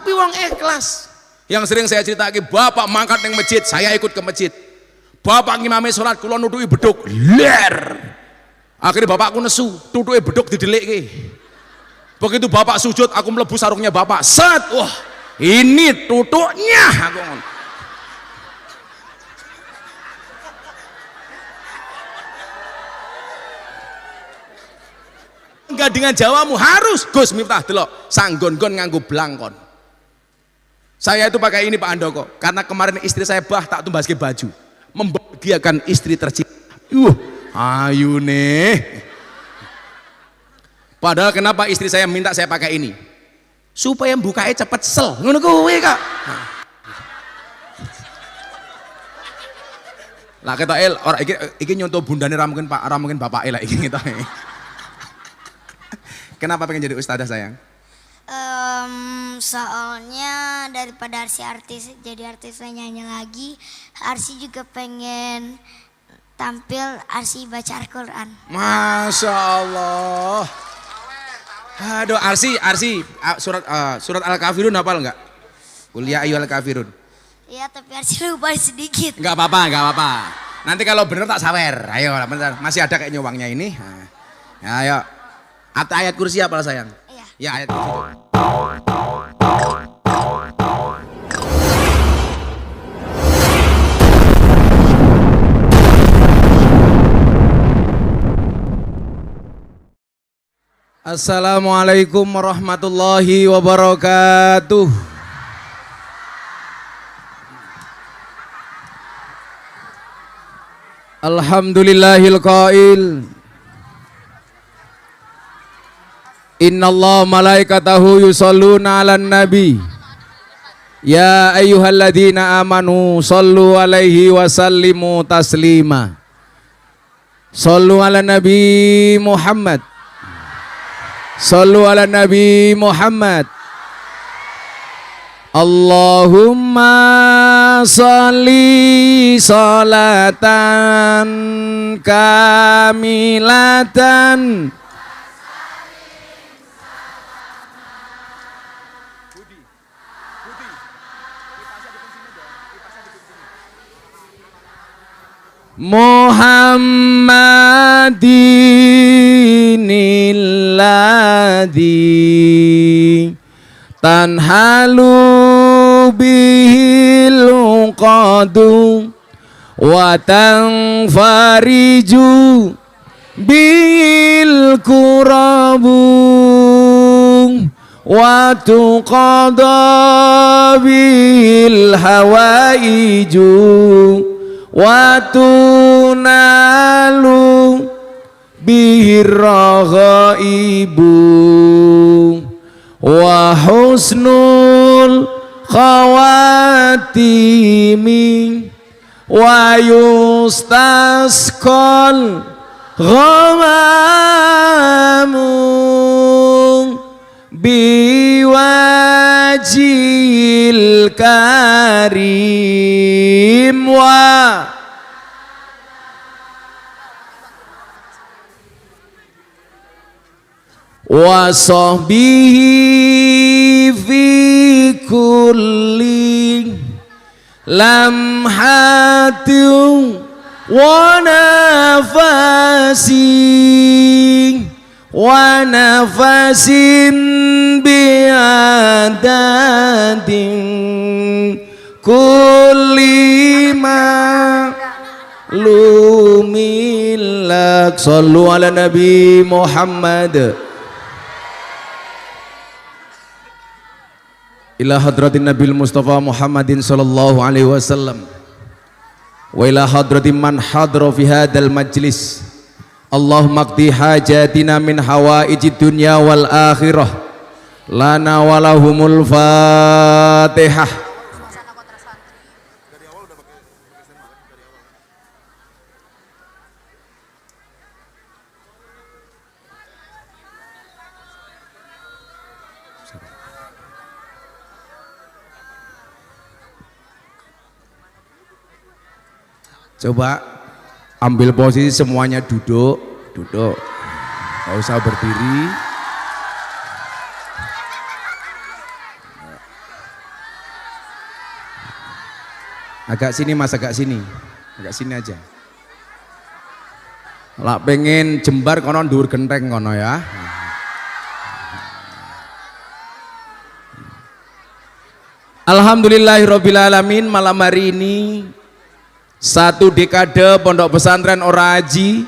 tapi wong ikhlas. Yang sering saya cerita lagi, bapak mangkat neng masjid, saya ikut ke masjid. Bapak ngimami sholat, kula nutuki beduk, ler. Akhirnya bapakku nesu, tutuki beduk didelik. Begitu bapak sujud, aku melebu sarungnya bapak, set, wah ini tutuknya. Aku ngomong. Enggak dengan Jawamu harus Gus Miftah delok sanggon-gon nganggo blangkon. Saya itu pakai ini Pak Andoko karena kemarin istri saya tak tumbaske baju membahagiakan istri tercinta. Ayu nih. Padahal kenapa istri saya minta saya pakai ini? Supaya bukanya cepet sel. Ngono kuwi Kak. Lah ketok ora iki nyontoh bundane ra mungkin Pak, ra mungkin bapake lah iki ketok. Kenapa pengen jadi ustadzah sayang? Soalnya daripada artis jadi artis nyanyi lagi, Arsi juga pengen tampil Arsi baca Al-Quran. Masya Allah. Aduh Arsi surat Al-Kafirun hafal nggak? Kuliah ayu Al-Kafirun. Iya tapi Arsi lupa sedikit. Nggak apa-apa. Nanti kalau bener tak sawer. Ayo bentar. Masih ada kayaknya uangnya ini. Nah, ayo. Ayat kursi apa sayang? Iya. Ya ayat kursi. Assalamualaikum warahmatullahi wabarakatuh. Alhamdulillahil qail Innallaha malaikatahu yusholluna 'alan nabi. Ya ayyuhalladzina amanu shollu 'alaihi wa sallimu taslima. Shollu 'alan nabi Muhammad. Shollu 'alan nabi Muhammad. Allahumma sholli sholatan kamilatan Muhammadinil ladzi tanhalu bihil qadu wa tanfariju bil kurabu wa tuqada bil hawaiju wa tunalu bihir raghaibu wa husnul khawatimi wa yustasqal ghamamu biwajil karim wa sahbihi fi kulli lamhatin wa nafasin biadadin kulli ma lumilak. Sallu ala nabi Muhammad. Ila hadratin Nabil Mustafa Muhammadin sallallahu alaihi wasallam wa ila hadratin man hadra fi hadzal majlis. Allahumma qdi hajatina min hawaijid dunya wal akhirah lana wa lahumul Fatihah. Coba ambil posisi semuanya duduk, nggak usah berdiri. Agak sini Mas, agak sini. Agak sini aja. Lah pengen jembar kono dhuwur genteng kono ya. Alhamdulillahirrabbilalamin, malam hari ini satu dekade Pondok Pesantren Orahaji,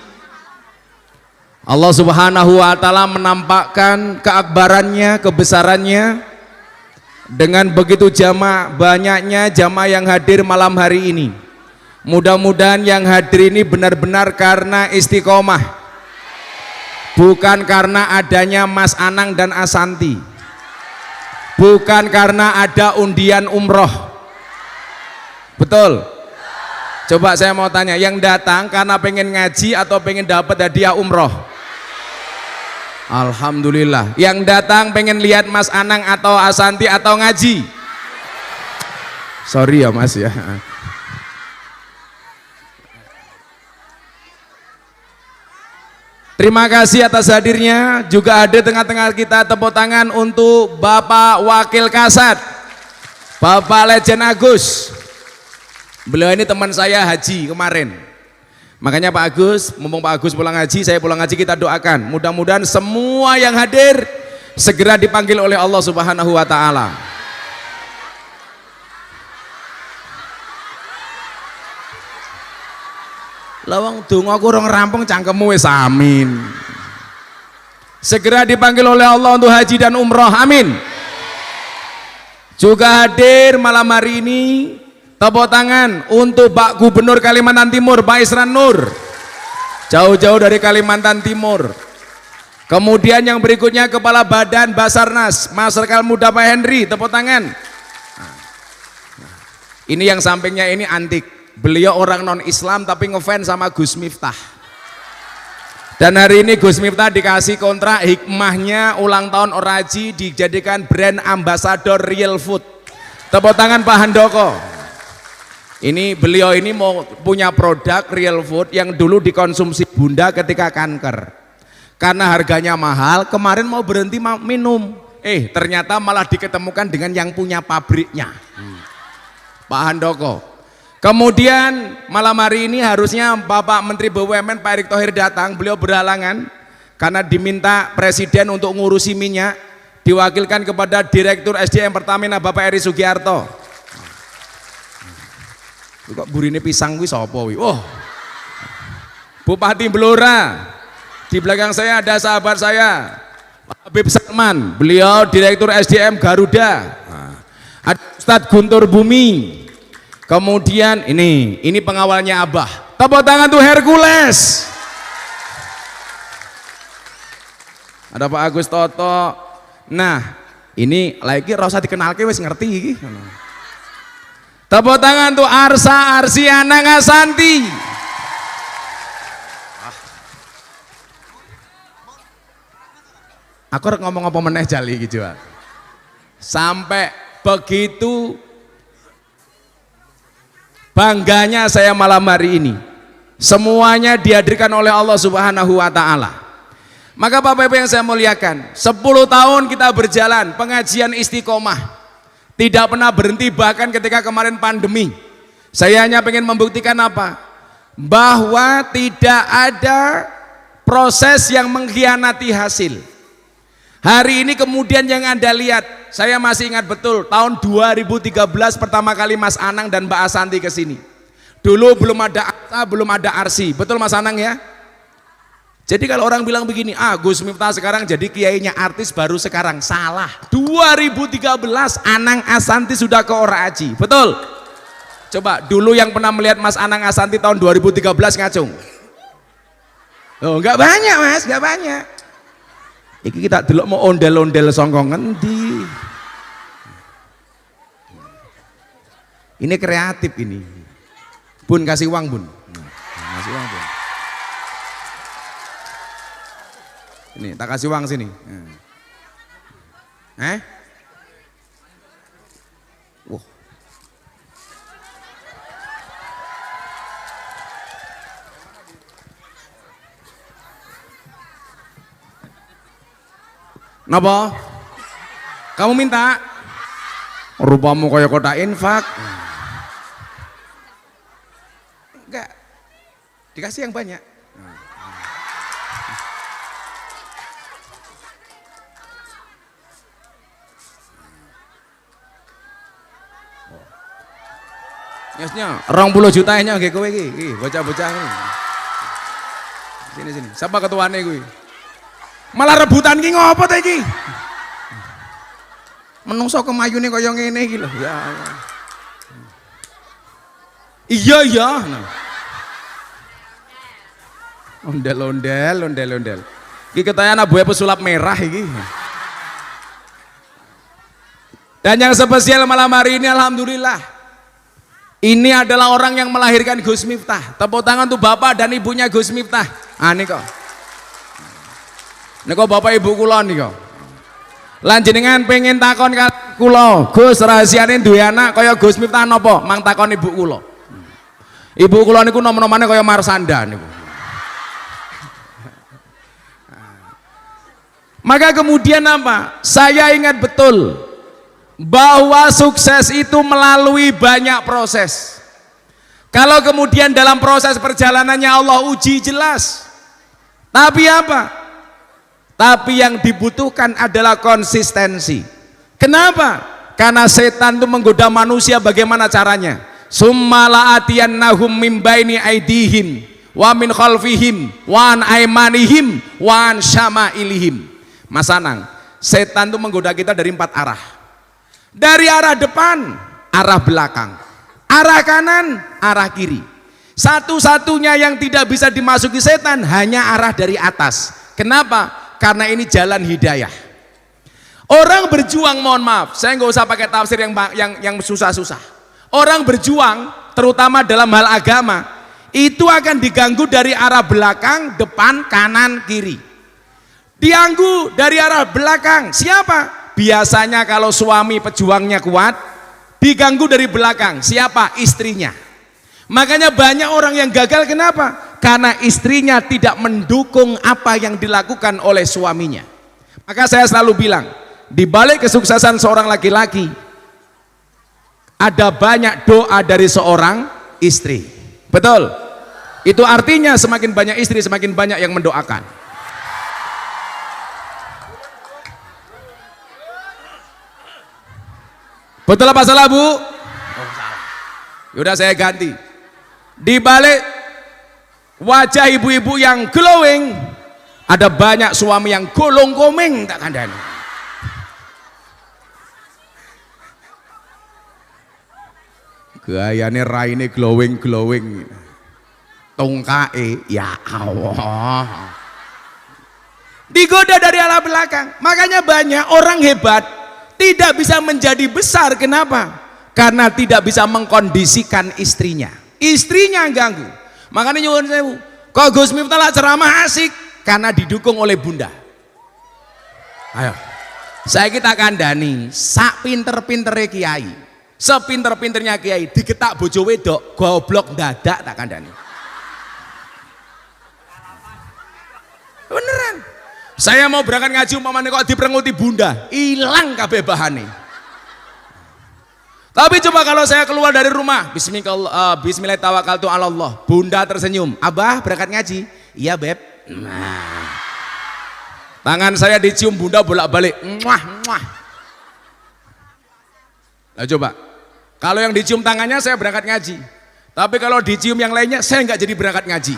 Allah Subhanahu wa Ta'ala menampakkan keakbarannya, kebesarannya dengan begitu banyaknya jamaah yang hadir malam hari ini. Mudah-mudahan yang hadir ini benar-benar karena istiqomah, bukan karena adanya Mas Anang dan Asanti, bukan karena ada undian umroh. Betul? Coba saya mau tanya, yang datang karena pengen ngaji atau pengen dapat hadiah umroh? Alhamdulillah. Yang datang pengen lihat Mas Anang atau Asanti atau ngaji? Sorry ya Mas ya. Terima kasih atas hadirnya. Juga ada tengah-tengah kita tepuk tangan untuk Bapak Wakil Kasat, Bapak Legend Agus. Beliau ini teman saya haji kemarin. Makanya Pak Agus, mumpung Pak Agus pulang haji, saya pulang haji, kita doakan. Mudah-mudahan semua yang hadir segera dipanggil oleh Allah Subhanahu wa Ta'ala. Lawang donga kurang rampung cangkemmu wis amin. Segera dipanggil oleh Allah untuk haji dan umroh, amin. Juga hadir malam hari ini, tepuk tangan untuk Pak Gubernur Kalimantan Timur, Pak Isran Nur, jauh-jauh dari Kalimantan Timur. Kemudian yang berikutnya Kepala Badan Basarnas, Masyarakat Muda Pak Henry, tepuk tangan. Ini yang sampingnya ini antik. Beliau orang non Islam tapi ngefans sama Gus Miftah. Dan hari ini Gus Miftah dikasih kontrak, hikmahnya ulang tahun Orahaji dijadikan brand ambassador Real Food. Tepuk tangan Pak Handoko. Ini beliau ini mau punya produk Real Food yang dulu dikonsumsi bunda ketika kanker. Karena harganya mahal, kemarin mau berhenti minum. Ternyata malah diketemukan dengan yang punya pabriknya. Pak Handoko. Kemudian malam hari ini harusnya Bapak Menteri BUMN Pak Erick Thohir datang, beliau berhalangan karena diminta Presiden untuk ngurusi minyak, diwakilkan kepada Direktur SDM Pertamina Bapak Eri Sugiarto. Kok burine pisang kuwi sapa kuwi? Oh. Bupati Blora. Di belakang saya ada sahabat saya, Pak Habib Salman, beliau Direktur SDM Garuda. Ada Ustadz Guntur Bumi. Kemudian ini pengawalnya Abah. Tepuk tangan tuh Hercules. Ada Pak Agus Toto. Nah, ini lagi rasa dikenalke wis ngerti iki. Tepuk tangan tuh Arsa Arsiana Ngasanti. Aku harus ngomong apa meneh jali gitu. Sampai begitu bangganya saya malam hari ini, semuanya dihadirkan oleh Allah Subhanahu wa Ta'ala. Maka Bapak Ibu yang saya muliakan, 10 tahun kita berjalan pengajian istiqomah, tidak pernah berhenti, bahkan ketika kemarin pandemi. Saya hanya pengen membuktikan apa? Bahwa tidak ada proses yang mengkhianati hasil. Hari ini kemudian yang Anda lihat, saya masih ingat betul tahun 2013 pertama kali Mas Anang dan Mbak Asanti ke sini. Dulu belum ada ASA, belum ada Arsi. Betul Mas Anang ya? Jadi kalau orang bilang begini, Gus Miftah sekarang jadi kiainya artis baru sekarang, salah. 2013 Anang Asanti sudah ke Orahaji. Betul? Coba dulu yang pernah melihat Mas Anang Asanti tahun 2013 ngacung. Oh, enggak banyak Mas, enggak banyak. Iki kita delok mau ondel-ondel songkong ngendi. Ini kreatif ini. Bun kasih uang Bun. Kasih uang Bun. Ini tak kasih uang sini. Wah. Napa? Kamu minta? Rupamu kaya kotak infak. Dikasih yang banyak. Nyesnya 20 jutanya nggih kowe iki bocah-bocah ini. Sini. Siapa ketuane kuwi? Malah rebutan ki ngopo ta iki? Menungso kemayune kaya ngene iki lho. Ya Allah. Iya. Nah. Ondel. Iki ketayan abuhe pesulap merah iki. Dan yang spesial malam hari ini alhamdulillah. Ini adalah orang yang melahirkan Gus Miftah. Tepuk tangan tuh bapak dan ibunya Gus Miftah. Ini kok bapak ibu kula nih kok. Lan jenengan pengen takon kula, Gus rahasiane duwe anak kaya Gus Miftah napa? Mang takon ibu kula. Ibu kula niku nom-nomane kaya Marsanda niku. Maka kemudian apa? Saya ingat betul bahwa sukses itu melalui banyak proses. Kalau kemudian dalam proses perjalanannya Allah uji jelas, tapi apa? Tapi yang dibutuhkan adalah konsistensi. Kenapa? Karena setan itu menggoda manusia. Bagaimana caranya? Summa la'atiyannahum min baini aidihim wa min khalfihim wa an aimanihim wa an syama'ilihim. Mas Anang, setan itu menggoda kita dari 4 arah. Dari arah depan, arah belakang, arah kanan, arah kiri. Satu-satunya yang tidak bisa dimasuki setan hanya arah dari atas. Kenapa? Karena ini jalan hidayah. Orang berjuang, mohon maaf, saya nggak usah pakai tafsir yang susah-susah. Orang berjuang, terutama dalam hal agama, itu akan diganggu dari arah belakang, depan, kanan, kiri. Diganggu dari arah belakang. Siapa? Biasanya kalau suami pejuangnya kuat, diganggu dari belakang. Siapa? Istrinya. Makanya banyak orang yang gagal. Kenapa? Karena istrinya tidak mendukung apa yang dilakukan oleh suaminya. Maka saya selalu bilang, di balik kesuksesan seorang laki-laki ada banyak doa dari seorang istri. Betul? Itu artinya semakin banyak istri, semakin banyak yang mendoakan. Betul apa salah, Bu? Oh, salah. Yaudah saya ganti. Di balik wajah ibu-ibu yang glowing ada banyak suami yang golong komeng tak kandani. Gayane raine glowing. Tongkae ya Allah. Digoda dari arah belakang. Makanya banyak orang hebat tidak bisa menjadi besar. Kenapa? Karena tidak bisa mengkondisikan istrinya. Istrinya ganggu. Makanya nyuwun sewu, kok Gus Miftah ceramah asik karena didukung oleh bunda. Ayo, saya kita kandani, sak pinter-pintere kiai, sepinter-pinternya kiai, digetak bojo wedok, goblok dadak tak kandani. Beneran. Saya mau berangkat ngaji umpamanya kok diperenguti bunda, hilang kabeh bahane. Tapi coba kalau saya keluar dari rumah, bismillahirrahmanirrahim, bunda tersenyum, abah berangkat ngaji, iya beb. Nah, tangan saya dicium bunda bolak-balik, muah. Nah coba, kalau yang dicium tangannya saya berangkat ngaji, tapi kalau dicium yang lainnya saya nggak jadi berangkat ngaji.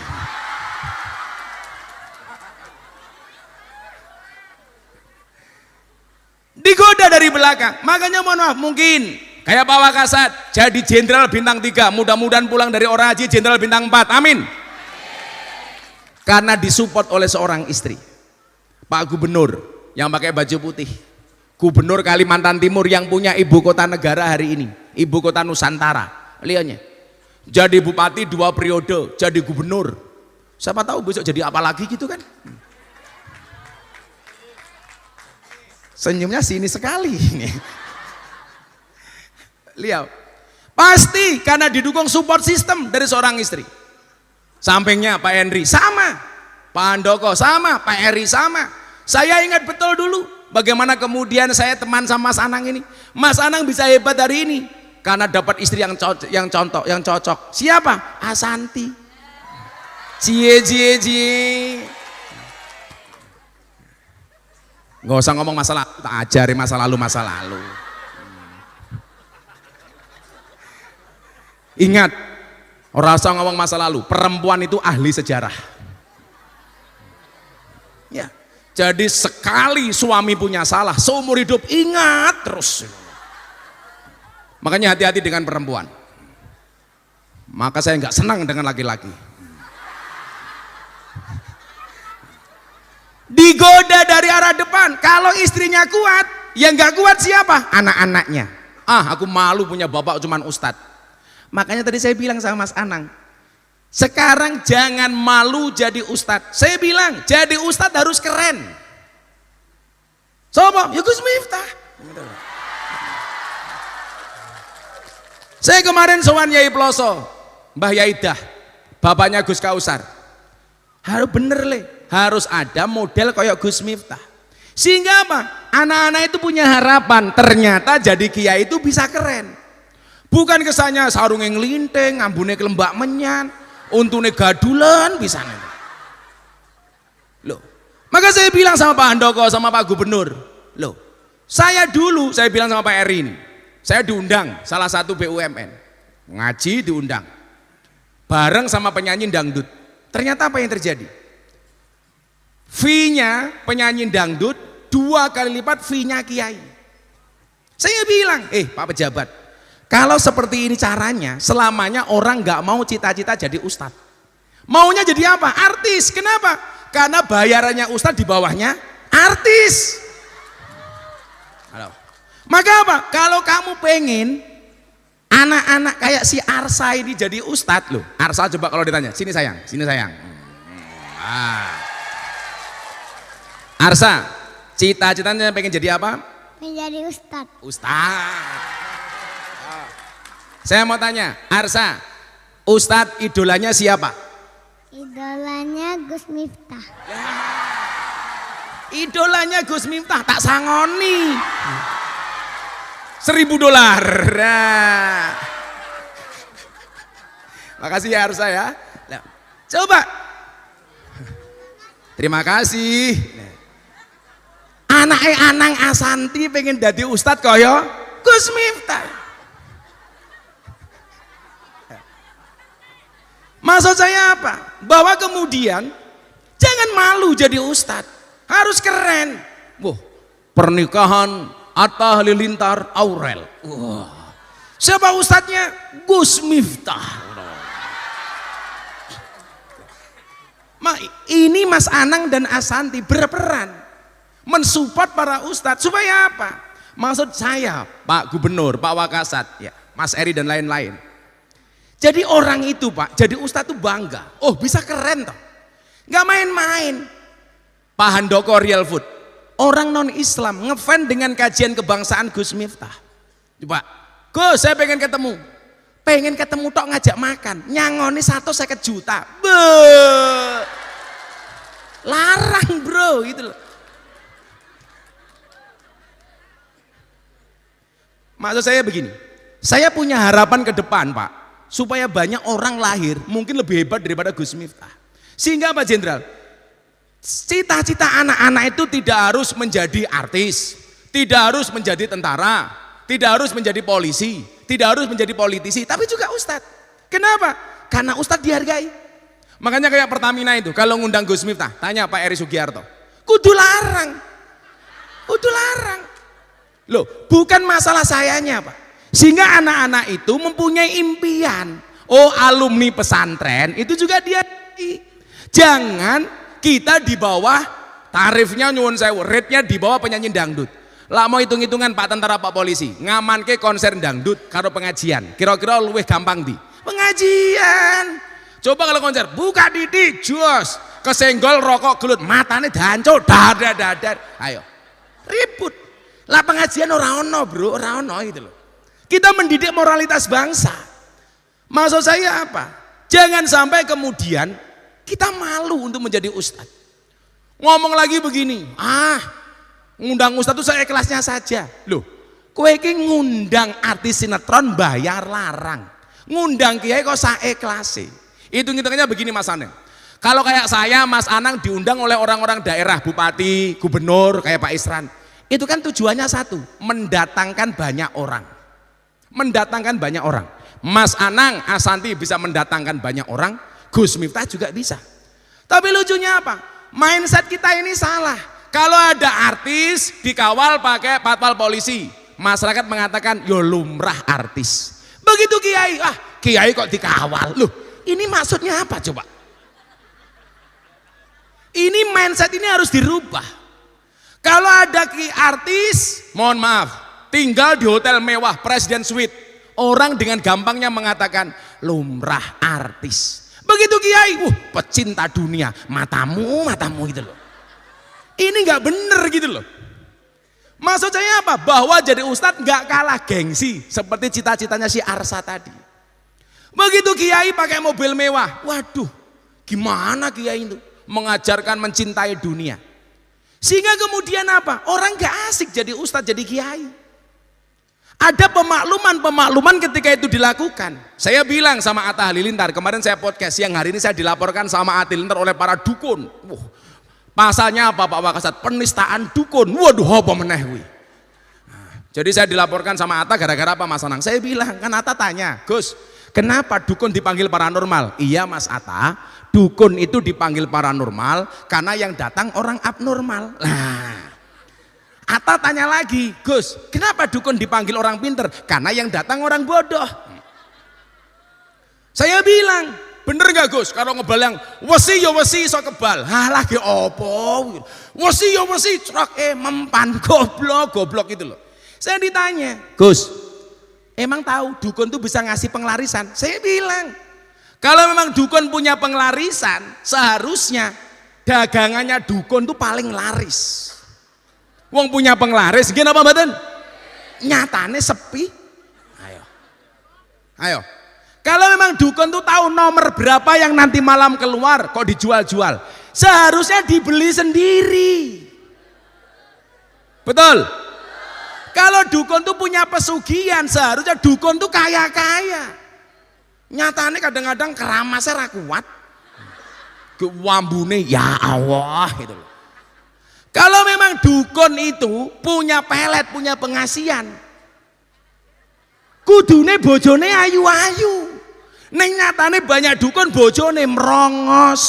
Digoda dari belakang. Makanya mohon maaf, mungkin kayak Pak Wakasat jadi jenderal bintang 3, mudah-mudahan pulang dari orang haji jenderal bintang 4, amin. Karena disupport oleh seorang istri. Pak Gubernur yang pakai baju putih, Gubernur Kalimantan Timur yang punya ibu kota negara hari ini, ibu kota Nusantara. Lihatnya, jadi bupati 2 periode, jadi gubernur, siapa tahu besok jadi apa lagi gitu kan. Senyumnya sini sekali. Lihat, pasti karena didukung support system dari seorang istri. Sampingnya Pak Henry sama, Pak Andoko sama, Pak Eri sama. Saya ingat betul dulu bagaimana kemudian saya teman sama Mas Anang ini. Mas Anang bisa hebat hari ini karena dapat istri yang cocok. Siapa? Asanti. Cie. Nggak usah ngomong masa lalu, tak ajari masa lalu. Ingat, orang usah ngomong masa lalu, perempuan itu ahli sejarah. Ya, jadi sekali suami punya salah, seumur hidup ingat terus. Makanya hati-hati dengan perempuan. Maka saya nggak senang dengan laki-laki. Digoda dari arah depan. Kalau istrinya kuat, yang nggak kuat siapa? Anak-anaknya. Aku malu punya bapak cuman ustadz. Makanya tadi saya bilang sama Mas Anang, sekarang jangan malu jadi ustadz. Saya bilang jadi ustadz harus keren. Sopo? Ya Gus Miftah. Saya kemarin sowan Yai Ploso, Mbah Yaidah, bapaknya Gus Kausar. Harus bener harus ada model kayak Gus Miftah. Sehingga apa? Anak-anak itu punya harapan, ternyata jadi kiai itu bisa keren. Bukan kesannya sarungnya ngelinteng, ngambune kelembak menyan, untune gadulan bisa nih. Loh, maka saya bilang sama Pak Handoko, sama Pak Gubernur, loh, saya bilang sama Pak Eri ini, saya diundang salah satu BUMN, ngaji diundang, bareng sama penyanyi dangdut. Ternyata apa yang terjadi? Fee-nya penyanyi dangdut 2 kali lipat fee-nya kiai. Saya bilang, Pak pejabat, kalau seperti ini caranya, selamanya orang nggak mau cita-cita jadi ustadz. Maunya jadi apa? Artis. Kenapa? Karena bayarannya ustadz di bawahnya artis. Halo. Maka apa? Kalau kamu pengen anak-anak kayak si Arsa ini jadi ustadz loh. Arsa coba kalau ditanya, sini sayang. Arsa, cita-citanya pengen jadi apa? Menjadi ustadz. Ustadz. Saya mau tanya, Arsa, ustadz idolanya siapa? Idolanya Gus Miftah. Idolanya Gus Miftah, tak sangoni. $1.000. Nah. Makasih ya Arsa ya. Nah, coba. Terima kasih. Anaknya Anang Asanti pengen jadi ustadz kaya Gus Miftah. Maksud saya apa? Bahwa kemudian jangan malu jadi ustadz, harus keren. Wah, pernikahan Atta Halilintar Aurel. Wah, siapa ustadznya? Gus Miftah. Ini Mas Anang dan Asanti berperan mensupport para ustadz supaya apa? Maksud saya, Pak Gubernur, Pak Wakasat, ya, Mas Eri dan lain-lain. Jadi orang itu Pak, jadi ustadz itu bangga. Oh bisa keren toh, nggak main-main. Pak Handoko Real Food, orang non Islam ngefan dengan kajian kebangsaan Gus Miftah. Coba, Gus saya pengen ketemu tok ngajak makan, nyangoni 150 juta. Larang bro, gitu loh. Maksud saya begini, saya punya harapan ke depan Pak, supaya banyak orang lahir mungkin lebih hebat daripada Gus Miftah. Sehingga Pak Jenderal, cita-cita anak-anak itu tidak harus menjadi artis, tidak harus menjadi tentara, tidak harus menjadi polisi, tidak harus menjadi politisi, tapi juga ustadz. Kenapa? Karena ustadz dihargai. Makanya kayak Pertamina itu, kalau ngundang Gus Miftah, tanya Pak Eri Sugiarto, kudu larang. Loh, bukan masalah sayanya Pak. Sehingga anak-anak itu mempunyai impian. Oh, alumni pesantren itu juga dia. Jangan kita di bawah tarifnya nyuwun sewu, rate-nya di bawah penyanyi dangdut. Lah mau hitung-hitungan Pak tentara Pak polisi, ngamanke konser dangdut karo pengajian. Kira-kira luwih gampang di pengajian. Coba kalau konser buka didi jos, kesenggol rokok gelut, matane dancuk dadar. Ayo. Ribut. Lah pengajian ora ono, Bro, ora ono gitu loh. Kita mendidik moralitas bangsa. Maksud saya apa? Jangan sampai kemudian kita malu untuk menjadi ustadz. Ngomong lagi begini, ngundang ustadz itu saya ikhlasnya saja. Loh, kowe iki ngundang artis sinetron bayar larang. Ngundang kiai kok saya ikhlasi. Hitung-hitungannya begini Mas Aneng. Kalau kayak saya, Mas Anang diundang oleh orang-orang daerah, bupati, gubernur, kayak Pak Isran. Itu kan tujuannya satu, mendatangkan banyak orang. Mendatangkan banyak orang. Mas Anang, Asanti bisa mendatangkan banyak orang, Gus Miftah juga bisa. Tapi lucunya apa? Mindset kita ini salah. Kalau ada artis dikawal pakai patwal polisi, masyarakat mengatakan yo lumrah artis. Begitu kiai, kiai kok dikawal. Loh, ini maksudnya apa coba? Ini mindset ini harus dirubah. Kalau ada artis, mohon maaf, tinggal di hotel mewah Presiden Suite, orang dengan gampangnya mengatakan lumrah artis. Begitu kiai, pecinta dunia, matamu gitu loh. Ini nggak bener gitu loh. Maksud saya apa? Bahwa jadi ustadz nggak kalah gengsi, seperti cita-citanya si Arsa tadi. Begitu kiai pakai mobil mewah, waduh, gimana kiai itu mengajarkan mencintai dunia, sehingga kemudian apa? Orang nggak asik jadi ustadz, jadi kiai. Ada pemakluman ketika itu dilakukan. Saya bilang sama Atta Halilintar, kemarin saya podcast, siang hari ini saya dilaporkan sama Atta Halilintar oleh para dukun. Pasalnya apa Pak Wakasat? Penistaan dukun. Waduh, apa meneh kuwi. Jadi saya dilaporkan sama Atta gara-gara apa Mas Anang? Saya bilang, kan Atta tanya, Gus, kenapa dukun dipanggil paranormal? Iya Mas Atta, dukun itu dipanggil paranormal karena yang datang orang abnormal. Nah, Atta tanya lagi, Gus, kenapa dukun dipanggil orang pinter? Karena yang datang orang bodoh. Saya bilang, bener gak Gus? Kalau ngebalang, wesi ya wesi so kebal. Halah ge opo? Wesi ya wesi crak mempan goblok itu loh. Saya ditanya, Gus, emang tahu dukun tuh bisa ngasih penglarisan? Saya bilang, kalau memang dukun punya penglarisan, seharusnya dagangannya dukun tuh paling laris. Wong punya penglaris, gini apa mboten? Nyatane sepi. Ayo. Kalau memang dukun tuh tahu nomor berapa yang nanti malam keluar, kok dijual-jual? Seharusnya dibeli sendiri. Betul? Kalau dukun tuh punya pesugihan, seharusnya dukun tuh kaya-kaya. Nyatane kadang-kadang keramasnya ra kuat. Wambune ya Allah gitu loh. Kalau memang dukun itu punya pelet, punya pengasihan, kudune bojone ayu-ayu. Ning nyatane banyak dukun bojone merongos.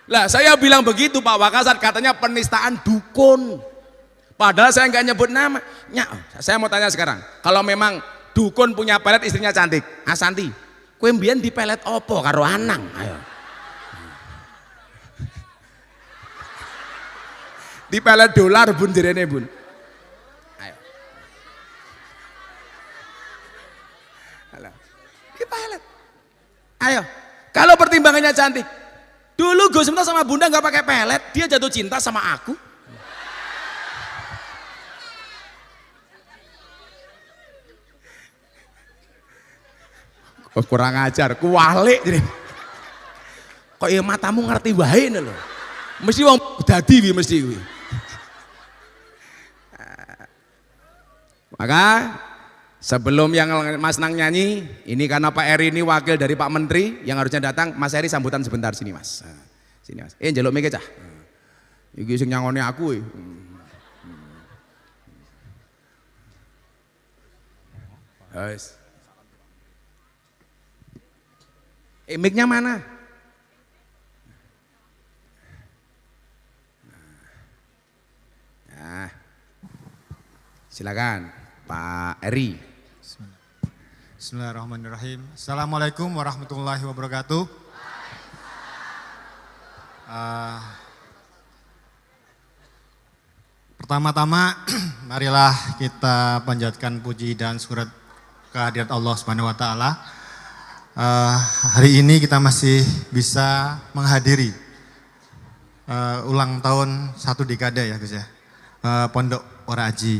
Lah saya bilang begitu Pak Wakasat, katanya penistaan dukun. Padahal saya nggak nyebut nama. Saya mau tanya sekarang, kalau memang dukun punya pelet istrinya cantik, Asanti, kowe mbiyen dipelet opo karo Anang? Ayo. Dipelet dolar bun direne bun. Ayo. Dipelet. Ayo. Kalau pertimbangannya cantik, dulu Gus Miftah sama Bunda nggak pakai pelet, dia jatuh cinta sama aku. Kurang ajar, kuwalik jadi. Kok ya matamu ngerti wae lho. Mesti wong dadi wi mesti kuwi. Maka sebelum yang Mas Nang nyanyi, ini karena Pak Eri ini wakil dari Pak Menteri yang harusnya datang, Mas Eri sambutan sebentar sini Mas. Sini Mas. Njaluk mike cah. Iki sing nyangone aku. Guys. Mic-nya mana? Nah, silakan Pak Eri. Bismillahirrahmanirrahim. Assalamualaikum warahmatullahi wabarakatuh. Pertama-tama marilah kita panjatkan puji dan syukur kehadirat Allah Subhanahu wa taala. Hari ini kita masih bisa menghadiri ulang tahun 1 dekade ya Gus ya, Pondok Oraji.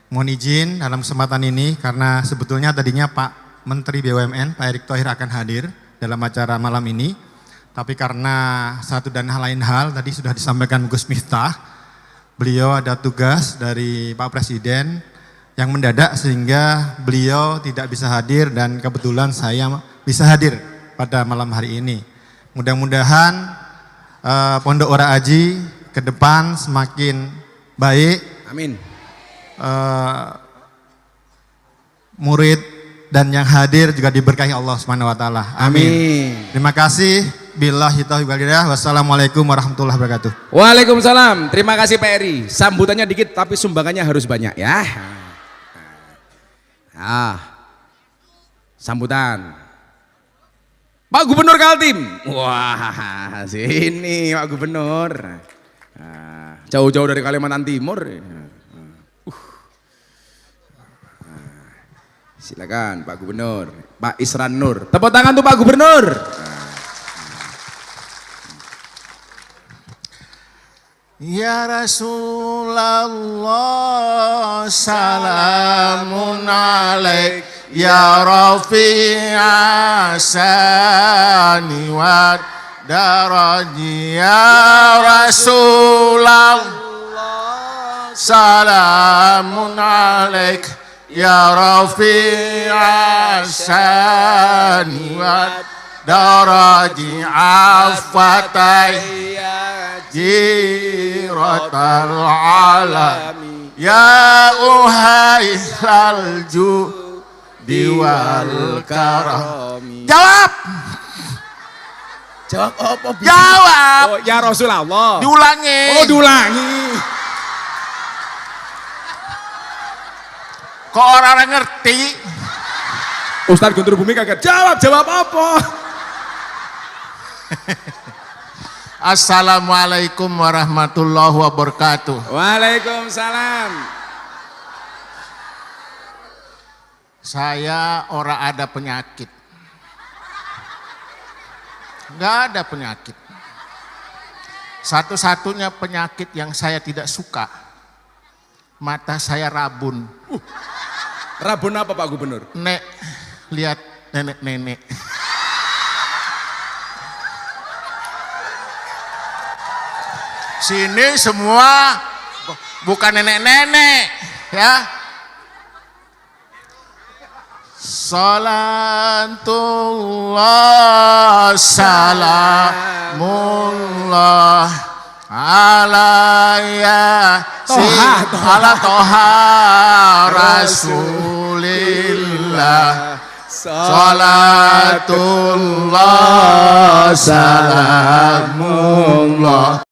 Mohon izin dalam kesempatan ini karena sebetulnya tadinya Pak Menteri BUMN Pak Erick Thohir akan hadir dalam acara malam ini, tapi karena satu dan lain hal tadi sudah disampaikan Gus Miftah, beliau ada tugas dari Pak Presiden yang mendadak sehingga beliau tidak bisa hadir dan kebetulan saya bisa hadir pada malam hari ini. Mudah-mudahan Pondok Ora Aji ke depan semakin baik. Amin. Murid dan yang hadir juga diberkahi Allah Subhanahu wa taala. Amin. Terima kasih. Billahi taufiq wal hidayah. Wassalamualaikum warahmatullahi wabarakatuh. Waalaikumsalam. Terima kasih Pak Eri. Sambutannya dikit tapi sumbangannya harus banyak ya. Sambutan. Pak Gubernur Kaltim. Wah, sini Pak Gubernur. Jauh-jauh dari Kalimantan Timur. Silakan Pak Gubernur, Pak Isran Nur. Tepuk tangan tuh Pak Gubernur. Ya Rasulullah salamun alaik ya rafi'a sani wa daraji ya Rasulullah salamun alaik ya rafi'a sani wa daraji afatai jiratal alami ya uhai salju diwal karami. Jawab. Jawab apa? Jawab. Oh, ya Rasulullah. Diulangi. Oh, diulangi. Kok orang ngerti? Ustadz Guntur Bumi kaget. Jawab apa? Assalamualaikum warahmatullahi wabarakatuh. Waalaikumsalam. Saya orang ada penyakit. Enggak ada penyakit. Satu-satunya penyakit yang saya tidak suka, mata saya rabun. Rabun apa Pak Gubernur? Nek, lihat nenek-nenek. Sini semua bukan nenek-nenek ya. Salatullah salamullah ala ya ala toha rasulillah. Salatullah salamullah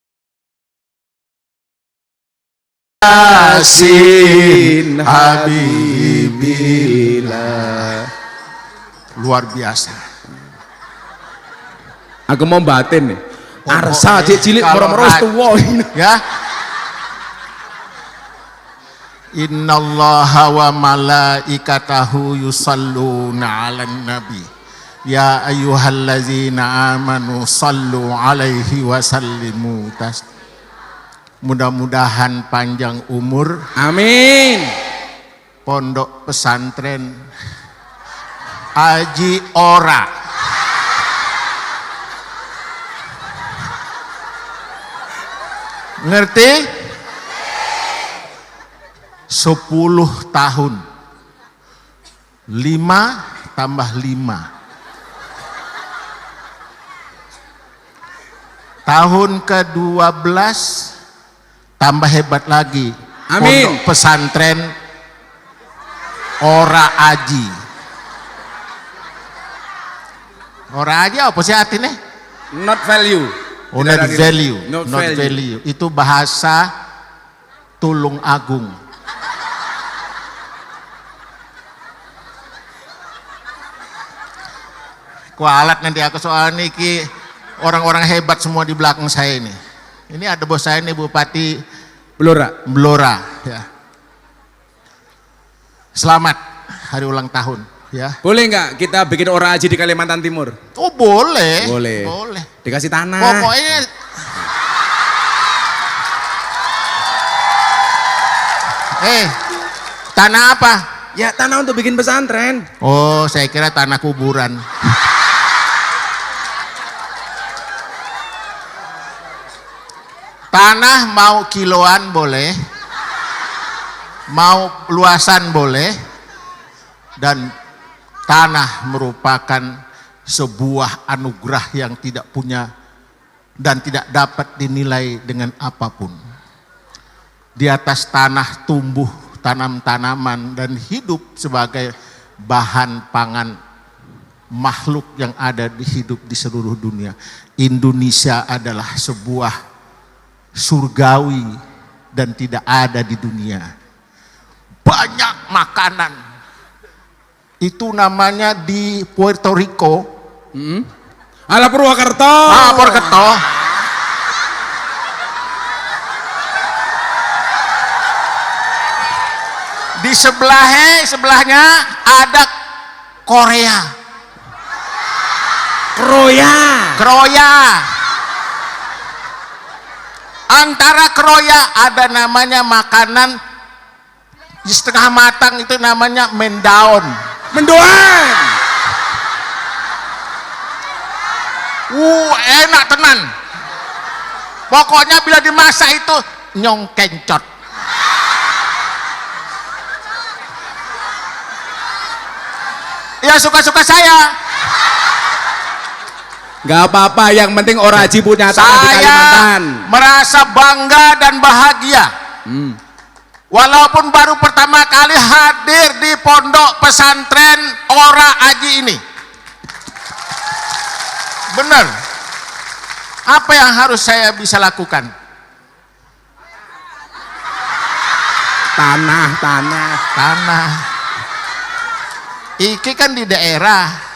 Yasin Habibillah. Luar biasa. Aku mau batin nih. Arsa cek cilik moro-moro tuwa. Ya. Innallaha wa malaikatahu yusalluna 'alan nabi. Ya ayyuhallazina amanu sallu 'alaihi wa sallimu taslima. Mudah-mudahan panjang umur. Amin. Pondok pesantren Aji Ora ngerti? 10 tahun 5 tambah 5 tahun ke-12 tambah hebat lagi. Amin. Pondok pesantren Ora Aji. Ora Aji apa sih artinya? Not value. Oh, not value. Not Not value. value. Itu bahasa Tulung Agung. Kualat nanti aku soal niki orang-orang hebat semua di belakang saya ini. Ini ada bos saya nih Bupati Blora ya. Selamat hari ulang tahun ya. Boleh nggak kita bikin Ora Aji di Kalimantan Timur? Oh boleh. Boleh. Boleh. Dikasih tanah. Pokoknya tanah apa? Ya tanah untuk bikin pesantren. Oh saya kira tanah kuburan. Tanah mau kiloan boleh, mau luasan boleh, dan tanah merupakan sebuah anugerah yang tidak punya dan tidak dapat dinilai dengan apapun. Di atas tanah tumbuh tanam-tanaman dan hidup sebagai bahan pangan makhluk yang ada di hidup di seluruh dunia. Indonesia adalah sebuah surgawi dan tidak ada di dunia. Banyak makanan. Itu namanya di Puerto Rico. Ala Purwokerto. Ah, Purwokerto. Di sebelahnya ada Korea. Kroya. Antara kroya ada namanya makanan di setengah matang, itu namanya mendaon. Mendoan. Enak tenan. Pokoknya bila dimasak itu nyong kencot. Ya suka-suka saya. Gak apa-apa, yang penting Oraji punya tanah di Kalimantan. Saya merasa bangga dan bahagia. Walaupun baru pertama kali hadir di pondok pesantren Ora Aji ini. Benar. Apa yang harus saya bisa lakukan? Tanah. Iki kan di daerah.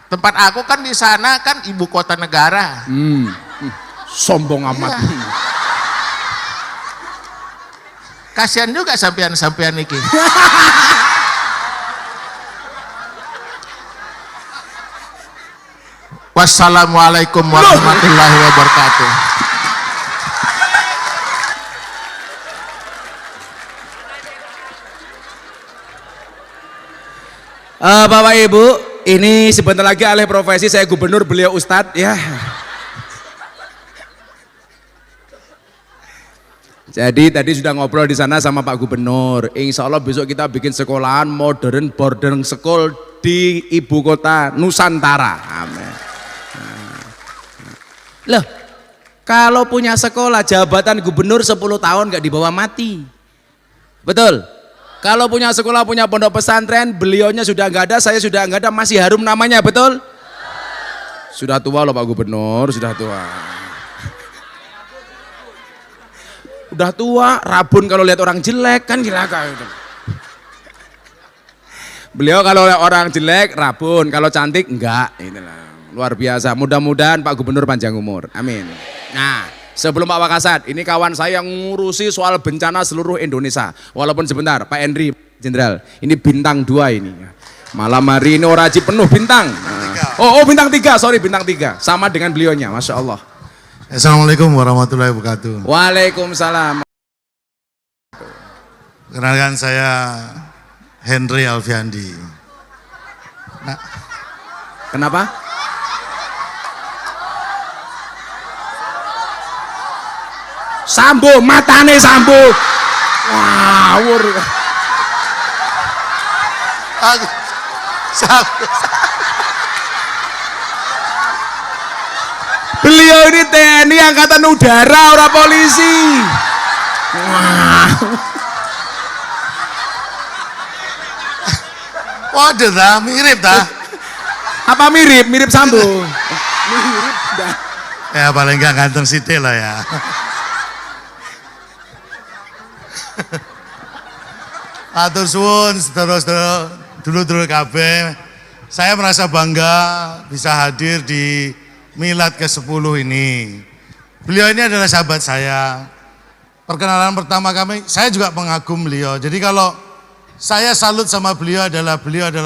Tempat aku kan di sana kan ibu kota negara. Sombong amat. Iya. Kasihan juga sampean-sampean iki. Wassalamualaikum warahmatullahi wabarakatuh. Bapak Ibu, ini sebentar lagi alih profesi saya gubernur, beliau ustadz ya. Jadi tadi sudah ngobrol di sana sama Pak Gubernur. Insya Allah besok kita bikin sekolahan modern boarding school di ibu kota Nusantara. Amin. Loh, kalau punya sekolah jabatan gubernur 10 tahun nggak dibawa mati. Betul? Kalau punya sekolah, punya pondok pesantren, beliaunya sudah nggak ada, saya sudah nggak ada, masih harum namanya, betul? Sudah tua loh Pak Gubernur, sudah tua. Udah tua, rabun kalau lihat orang jelek, kan gilaka gitu. Beliau kalau lihat orang jelek, rabun, kalau cantik, enggak. Itulah, luar biasa. Mudah-mudahan Pak Gubernur panjang umur, amin. Nah, sebelum Pak Wakasat, ini kawan saya yang ngurusi soal bencana seluruh Indonesia. Walaupun sebentar, Pak Henry Jenderal, ini bintang 2 ini. Malam hari ini Oraji penuh bintang. Oh bintang 3, sorry bintang 3. Sama dengan beliaunya, Masya Allah. Assalamualaikum warahmatullahi wabarakatuh. Waalaikumsalam. Kenalkan saya Henry Alfiandi. Nah, Kenapa? Sambo, matane Sambo. Ngawur. Beliau ini TNI Angkatan Udara, ora polisi. waduh dah, mirip dah. Apa mirip? Mirip Sambo. Mirip dah. Ya paling enggak ganteng sithik lah ya. Atur suwun, sedherek-sedherek, dulur-dulur kabeh. Saya merasa bangga bisa hadir di Milad ke-10 ini. Beliau ini adalah sahabat saya. Perkenalan pertama kami, saya juga pengagum beliau. Jadi kalau saya salut sama beliau adalah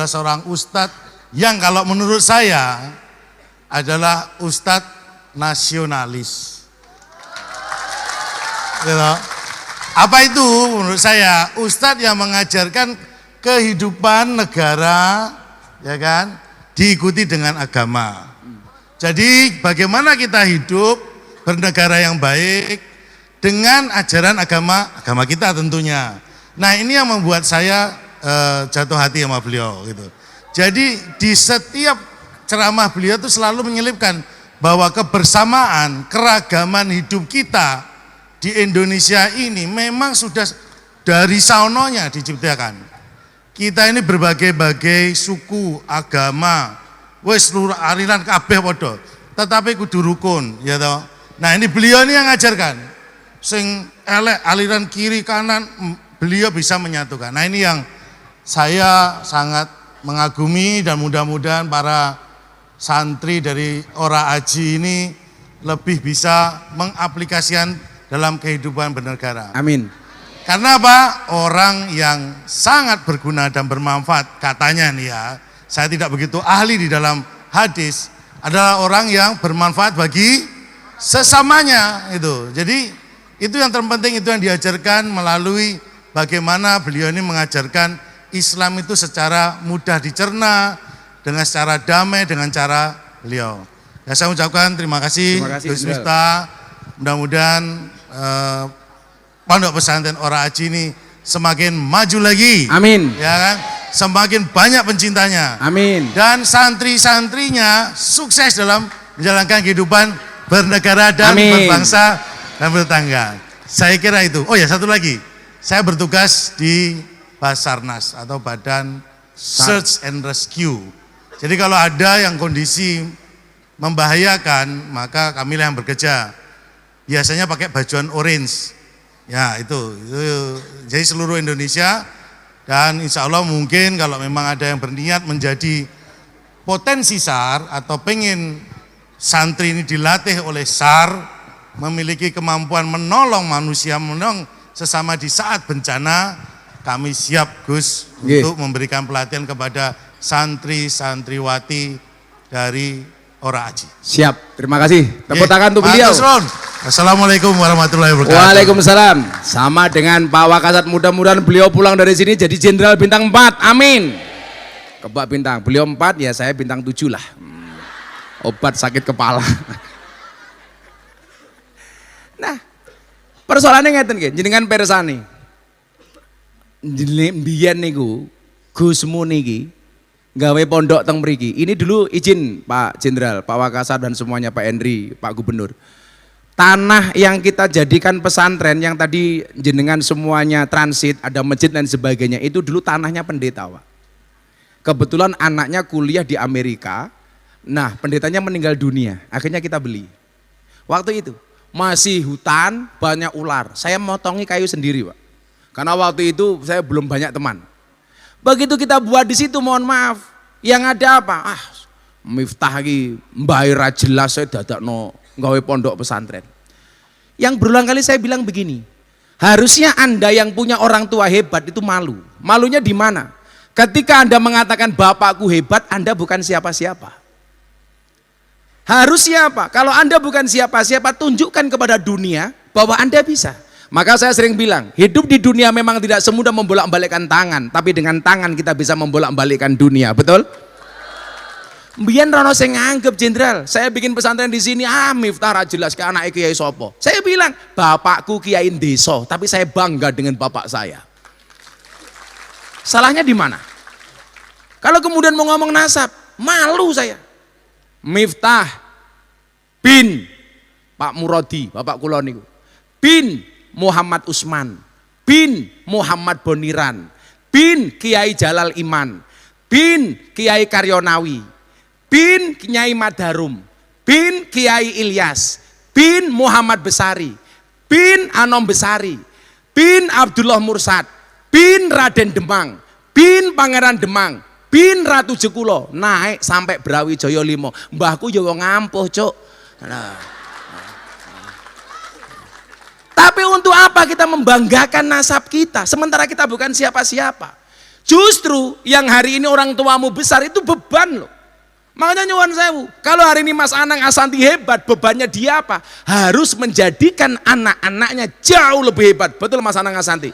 seorang ustadz yang kalau menurut saya adalah ustadz nasionalis. Gitu. Apa itu menurut saya? Ustadz yang mengajarkan kehidupan negara, ya kan, diikuti dengan agama. Jadi bagaimana kita hidup bernegara yang baik dengan ajaran agama kita tentunya. Nah ini yang membuat saya jatuh hati sama beliau gitu. Jadi di setiap ceramah beliau itu selalu menyelipkan bahwa kebersamaan, keragaman hidup kita di Indonesia ini memang sudah dari saunonya diciptakan. Kita ini berbagai-bagai suku, agama, wis seluruh aliran kabeh padha, tetapi kudu rukun, ya toh. Nah, ini beliau ini yang ngajarkan. Sing elek aliran kiri kanan beliau bisa menyatukan. Nah, ini yang saya sangat mengagumi dan mudah-mudahan para santri dari Ora Aji ini lebih bisa mengaplikasikan dalam kehidupan bernegara. Amin. Karena apa? Orang yang sangat berguna dan bermanfaat katanya nih ya, saya tidak begitu ahli di dalam hadis, adalah orang yang bermanfaat bagi sesamanya itu. Jadi itu yang terpenting, itu yang diajarkan melalui bagaimana beliau ini mengajarkan Islam itu secara mudah dicerna, dengan secara damai, dengan cara beliau. Ya, saya ucapkan terima kasih Gus Miftah. Mudah-mudahan Pondok Pesantren Ora Aji ini semakin maju lagi. Amin. Ya kan? Semakin banyak pencintanya. Amin. Dan santri-santrinya sukses dalam menjalankan kehidupan bernegara dan berbangsa dan bertetangga. Saya kira itu. Oh ya, satu lagi. Saya bertugas di Basarnas atau Badan Search and Rescue. Jadi kalau ada yang kondisi membahayakan, maka kamilah yang bekerja. Biasanya pakai bajuan orange. Ya, itu. Jadi seluruh Indonesia, dan insya Allah mungkin kalau memang ada yang berniat menjadi potensi SAR atau pengen santri ini dilatih oleh SAR, memiliki kemampuan menolong manusia, menolong sesama di saat bencana, kami siap Gus untuk memberikan pelatihan kepada santri-santriwati dari Ora Aji. Siap, terima kasih. Tepuk tangan untuk beliau. Assalamualaikum warahmatullahi wabarakatuh. Waalaikumsalam. Sama dengan Pak Wakasat, mudah-mudahan beliau pulang dari sini jadi jenderal bintang 4. Amin. Kebak bintang, beliau 4 ya saya bintang 7 lah. Obat sakit kepala. Nah, persoalannya ngeten nggih, jenengan persani. Mbiyen niku Gusmu niki gawe pondok teng mriki. Ini dulu izin Pak Jenderal, Pak Wakasat dan semuanya, Pak Henry, Pak Gubernur. Tanah yang kita jadikan pesantren yang tadi jenengan semuanya transit, ada masjid dan sebagainya, itu dulu tanahnya pendeta, Pak. Kebetulan anaknya kuliah di Amerika. Nah, pendetanya meninggal dunia, akhirnya kita beli. Waktu itu masih hutan, banyak ular. Saya motongi kayu sendiri, Pak. Karena waktu itu saya belum banyak teman. Begitu kita buat di situ, mohon maaf, yang ada apa? Miftah lagi mbaira jelas saya dadakno gawe pondok pesantren. Yang berulang kali saya bilang begini, harusnya Anda yang punya orang tua hebat itu malu. Malunya di mana? Ketika Anda mengatakan bapakku hebat, Anda bukan siapa-siapa. Harusnya apa? Kalau Anda bukan siapa-siapa, tunjukkan kepada dunia bahwa Anda bisa. Maka saya sering bilang, hidup di dunia memang tidak semudah membolak-balikkan tangan, tapi dengan tangan kita bisa membolak-balikkan dunia, betul? Mbiyen rono sing nganggep jenderal, saya bikin pesantren di sini, Miftah ra jelas ke anak Kiai sopo. Saya bilang, bapakku Kiai Deso, tapi saya bangga dengan bapak saya. Salahnya di mana? Kalau kemudian mau ngomong nasab, malu saya. Miftah bin Pak Muradi, bapak kula niku. Bin Muhammad Usman, bin Muhammad Boniran, bin Kiai Jalal Iman, bin Kiai Karyonawi, bin Kiai Madarum, bin Kiai Ilyas, bin Muhammad Besari, bin Anom Besari, bin Abdullah Mursad, bin Raden Demang, bin Pangeran Demang, bin Ratu Jekulo, naik sampai Brawijaya 5. Mbahku yo ngampuh, Cuk. Nah. Tapi untuk apa kita membanggakan nasab kita sementara kita bukan siapa-siapa? Justru yang hari ini orang tuamu besar itu beban loh. Makanya nyuwun sewu, kalau hari ini Mas Anang Asanti hebat, bebannya dia apa? Harus menjadikan anak-anaknya jauh lebih hebat. Betul Mas Anang Asanti?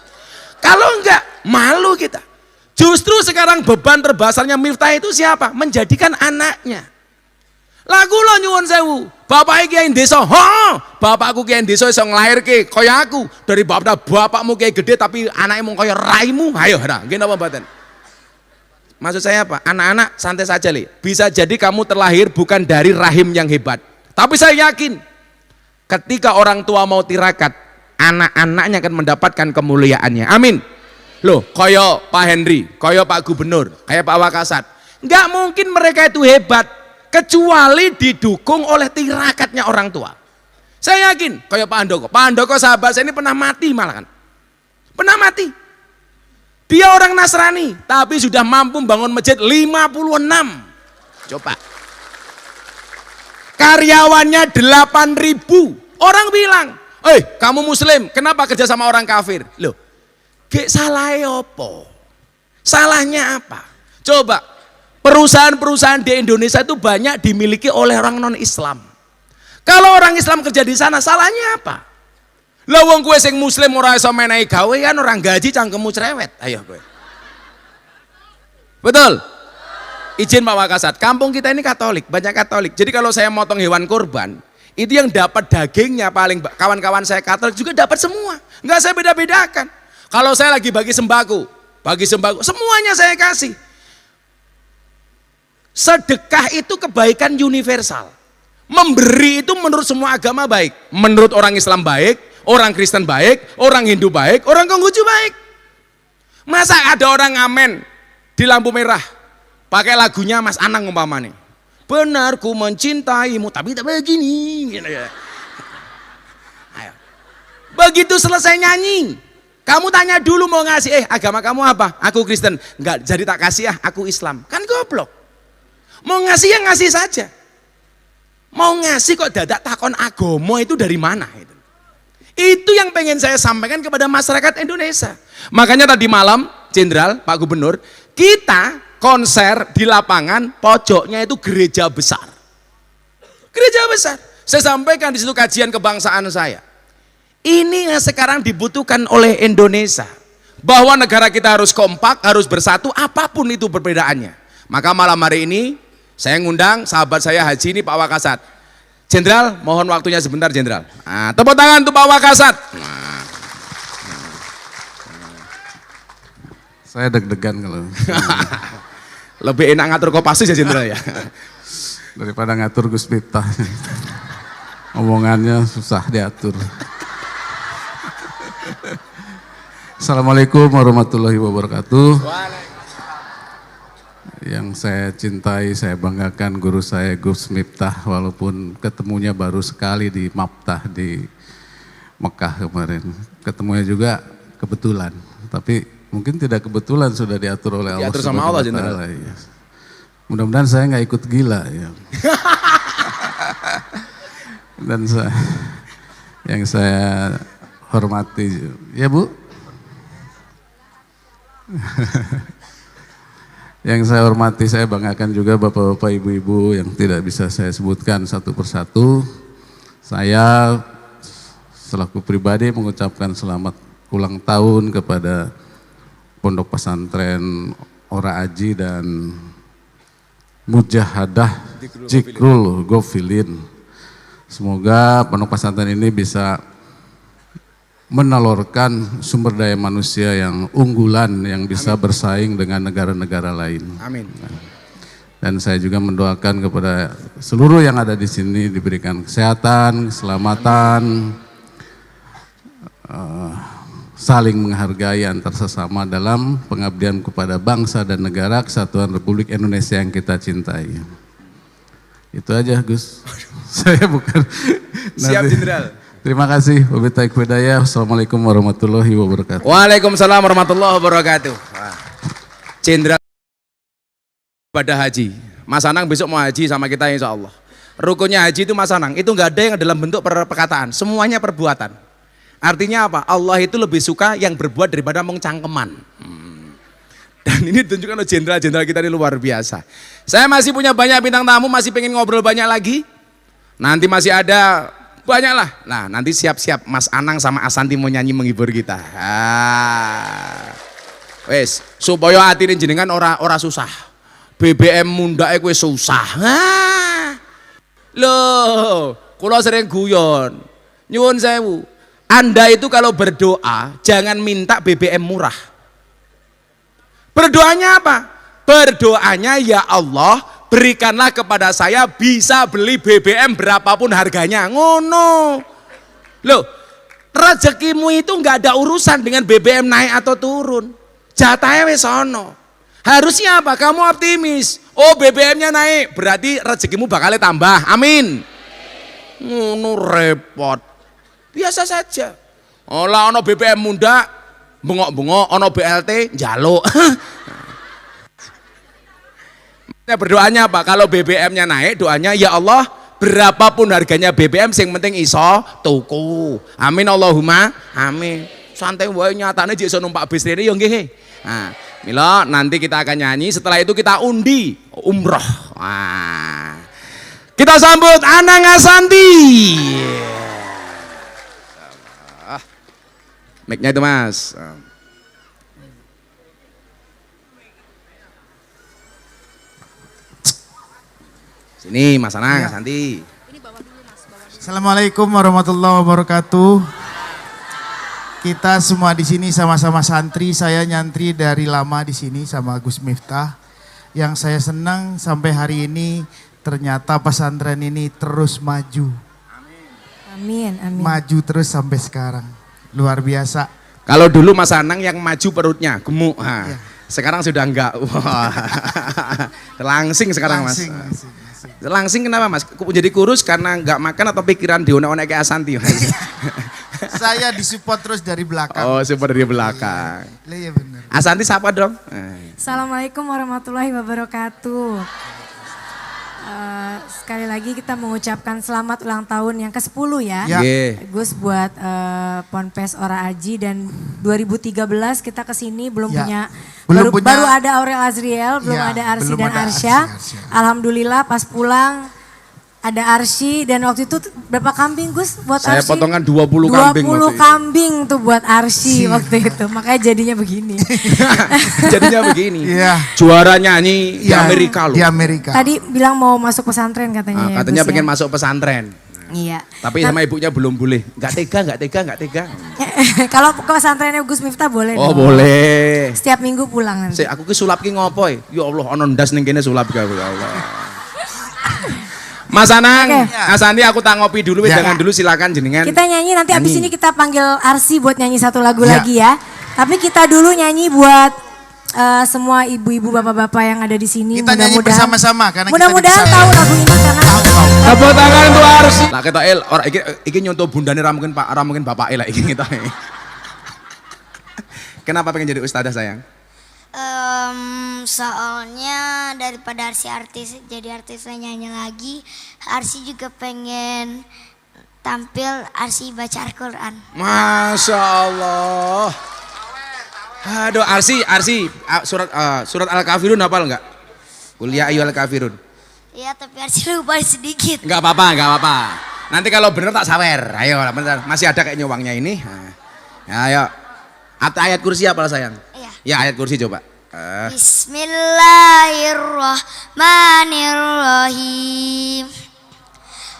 Kalau enggak, malu kita. Justru sekarang beban terbesarnya Miftah itu siapa? Menjadikan anaknya. Lagu lo nyuwun sewu, bapak Kiai Deso, bapakku Kiai Deso iso nglairke kaya aku, dari bapakmu Kiai gede tapi anaknya mau kaya raimu, ayo ora, nggih napa mboten? Maksud saya apa? Anak-anak santai saja, Le. Bisa jadi kamu terlahir bukan dari rahim yang hebat. Tapi saya yakin ketika orang tua mau tirakat, anak-anaknya akan mendapatkan kemuliaannya. Amin. Loh, koyo Pak Henry, koyo Pak Gubernur, kayak Pak Wakasat. Nggak mungkin mereka itu hebat kecuali didukung oleh tirakatnya orang tua. Saya yakin, koyo Pak Handoko. Pak Handoko sahabat saya ini pernah mati malah kan. Pernah mati. Dia orang Nasrani, tapi sudah mampu bangun masjid 56. Coba. Karyawannya 8.000. Orang bilang, kamu muslim, kenapa kerja sama orang kafir? Loh, gak salahnya apa? Salahnya apa? Coba, perusahaan-perusahaan di Indonesia itu banyak dimiliki oleh orang non-Islam. Kalau orang Islam kerja di sana, salahnya apa? Lah wong kowe sing muslim ora iso menehi gawean, orang gaji cangkemmu cerewet. Ayo kowe. Betul? Izin Pak Wakasat, kampung kita ini Katolik, banyak Katolik. Jadi kalau saya motong hewan kurban, itu yang dapat dagingnya paling kawan-kawan saya Katolik juga dapat semua. Enggak saya beda-bedakan. Kalau saya lagi bagi sembako, semuanya saya kasih. Sedekah itu kebaikan universal. Memberi itu menurut semua agama baik. Menurut orang Islam baik, orang Kristen baik, orang Hindu baik, orang Konghucu baik. Masa ada orang ngamen di lampu merah pakai lagunya Mas Anang umpamanya. Benar ku mencintaimu tapi tak begini. Ayo. Begitu selesai nyanyi, kamu tanya dulu mau ngasih, agama kamu apa? Aku Kristen. Enggak, jadi tak kasih aku Islam. Kan goblok. Mau ngasih ya ngasih saja. Mau ngasih kok dadak takon agama itu dari mana? Itu yang pengen saya sampaikan kepada masyarakat Indonesia. Makanya tadi malam, Jenderal, Pak Gubernur, kita konser di lapangan, pojoknya itu gereja besar. Gereja besar. Saya sampaikan di situ kajian kebangsaan saya. Ini yang sekarang dibutuhkan oleh Indonesia. Bahwa negara kita harus kompak, harus bersatu, apapun itu perbedaannya. Maka malam hari ini, saya ngundang sahabat saya Haji ini Pak Wakasat. Jenderal, mohon waktunya sebentar Jenderal. Nah, tepuk tangan untuk Pak Wakasat. Nah. Saya deg-degan kalau lebih enak ngatur Kopassus ya Jenderal ya. daripada ngatur Gus Miftah. Omongannya susah diatur. Assalamualaikum warahmatullahi wabarakatuh. Yang saya cintai, saya banggakan guru saya Gus Miftah, walaupun ketemunya baru sekali di Maftah di Mekah kemarin. Ketemunya juga kebetulan, tapi mungkin tidak kebetulan sudah diatur oleh Allah. Diatur sama Allah Jenderal. Ya. Mudah-mudahan saya nggak ikut gila ya. Dan yang saya hormati, ya Bu. Yang saya hormati, saya banggakan juga bapak-bapak, ibu-ibu yang tidak bisa saya sebutkan satu persatu. Saya selaku pribadi mengucapkan selamat ulang tahun kepada Pondok Pesantren Ora Aji dan Mujahadah Zikrul Ghafilin. Semoga pondok pesantren ini bisa menelurkan sumber daya manusia yang unggulan yang bisa bersaing dengan negara-negara lain. Amin. Dan saya juga mendoakan kepada seluruh yang ada di sini diberikan kesehatan, keselamatan, saling menghargai antar sesama dalam pengabdian kepada bangsa dan negara Kesatuan Republik Indonesia yang kita cintai. Itu aja Gus. Saya bukan. Siap Jenderal. Terima kasih. Wabillahi hidayah. Assalamualaikum warahmatullahi wabarakatuh. Waalaikumsalam warahmatullahi wabarakatuh. Jenderal ibadah haji. Mas Anang besok mau haji sama kita insya Allah. Rukunnya haji itu Mas Anang, itu nggak ada yang dalam bentuk perkataan, semuanya perbuatan. Artinya apa? Allah itu lebih suka yang berbuat daripada mengcangkeman. Dan ini ditunjukkan oleh jenderal-jenderal kita ini luar biasa. Saya masih punya banyak bintang tamu, masih pengen ngobrol banyak lagi. Nanti masih ada banyak lah. Nah nanti siap-siap Mas Anang sama Asanti mau nyanyi menghibur kita. Wes supaya hati ini jenengan ora susah. BBM mundake kowe susah. Loh, kula sering guyon. Nyuwun sewu. Anda itu kalau berdoa jangan minta BBM murah. Berdoanya apa? Berdoanya, ya Allah, berikanlah kepada saya bisa beli BBM berapapun harganya. Ngono. Loh, rezekimu itu nggak ada urusan dengan BBM naik atau turun. Jatahnya wis ono. Harusnya apa? Kamu optimis. Oh, BBM-nya naik, berarti rezekimu bakal tambah. Amin. Ngono repot. Biasa saja. Olah ono BBM munda, bengok-bengok, ono BLT, njaluk. Berdoanya apa? Kalau BBM-nya naik, doanya, ya Allah, berapapun harganya BBM, sing penting iso tuku. Amin Allahumma amin. Santai wae, nyatane jek iso numpak bis rene ya nggih. Nah, mila nanti kita akan nyanyi, setelah itu kita undi umroh. Nah, kita sambut Anang Asanti. Mic-nya itu Mas. Sini Mas Anang Asanti. Assalamualaikum warahmatullahi wabarakatuh. Kita semua di sini sama-sama santri. Saya nyantri dari lama di sini sama Gus Miftah. Yang saya senang sampai hari ini ternyata pesantren ini terus maju. Amin, amin. Maju terus sampai sekarang. Luar biasa. Kalau dulu Mas Anang yang maju perutnya gemuk. Nah, sekarang sudah enggak. Wah. Langsing sekarang Mas. Langsing kenapa Mas? Jadi kurus karena enggak makan atau pikiran dionek-onek kayak Asanti Mas? Saya disupport terus dari belakang. Oh, support dari belakang. Iya benar. Asanti siapa dong? Assalamualaikum warahmatullahi wabarakatuh. Sekali lagi kita mengucapkan selamat ulang tahun yang ke-10 ya. Yeah. Gus buat Ponpes Ora Aji, dan 2013 kita kesini belum punya, baru ada Aurel Azriel, belum ada Arsy dan Arsya. Alhamdulillah pas pulang ada Arsy, dan waktu itu berapa kambing Gus buat Saya Arsy? potongan 20 kambing. 20 kambing tuh buat Arsy waktu itu, makanya jadinya begini. Jadinya begini. Iya. Juara nyanyi di Amerika loh. Di Amerika. Tadi bilang mau masuk pesantren katanya. Ya, Katanya Gus, pengen ya? masuk pesantren. Iya. Tapi sama ibunya belum boleh. Enggak tega. Kalau ke pesantrennya Gus Miftah boleh Oh, dong. boleh. Setiap minggu pulang nanti. Aku ki sulap ki ngopo ya Allah ono ndas ning kene sulap gawe ya Allah. Mas Anang, Mas Andi aku tak ngopi dulu, jangan dulu silakan jenengan. Kita nyanyi nanti abis ini kita panggil Arsy buat nyanyi satu lagu lagi ya. Tapi kita dulu nyanyi buat semua ibu-ibu bapak-bapak yang ada di sini. Kita nyanyi bersama-sama karena mudah-mudahan tahu lagu ini karena tepuk tangan untuk Arsy. Lah ketok ora iki nyontoh bundane ra mungkin bapake lah iki kita. Kenapa pengen jadi ustadzah sayang? Soalnya daripada Arsy jadi artis nyanyi lagi, Arsy juga pengen tampil Arsy baca Al-Quran. Masya Allah. Aduh Arsy surat Al-Kafirun hafal enggak? Kuliah ayu Al-Kafirun. Iya, tapi Arsy lupa sedikit. Enggak apa-apa. Nanti kalau bener tak sawer. Ayo, bentar. Masih ada kayaknya uangnya ini. Nah, ayo. Ayat kursi apa sayang? Iya. Ya ayat kursi coba. Bismillahirrahmanirrahim.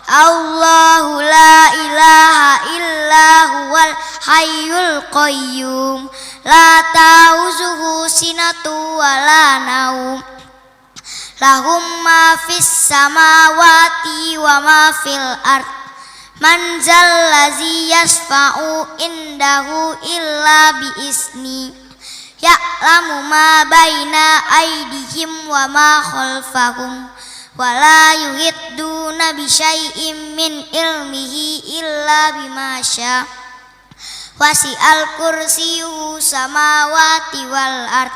Allahu la ilaha illa huwal hayyul qayyum. La ta'uzuhu sinatu wa la naum. Lahum ma fis samawati wa ma fil ard. Man zallazi yasfa'u indahu illa bi isni. Ya'lamu ma baina aydihim wa ma khalfahum. Wa la yuhidduna bi syai'im min ilmihi illa bima syaa. Wasi'al kursiyuhu samawati wal ard.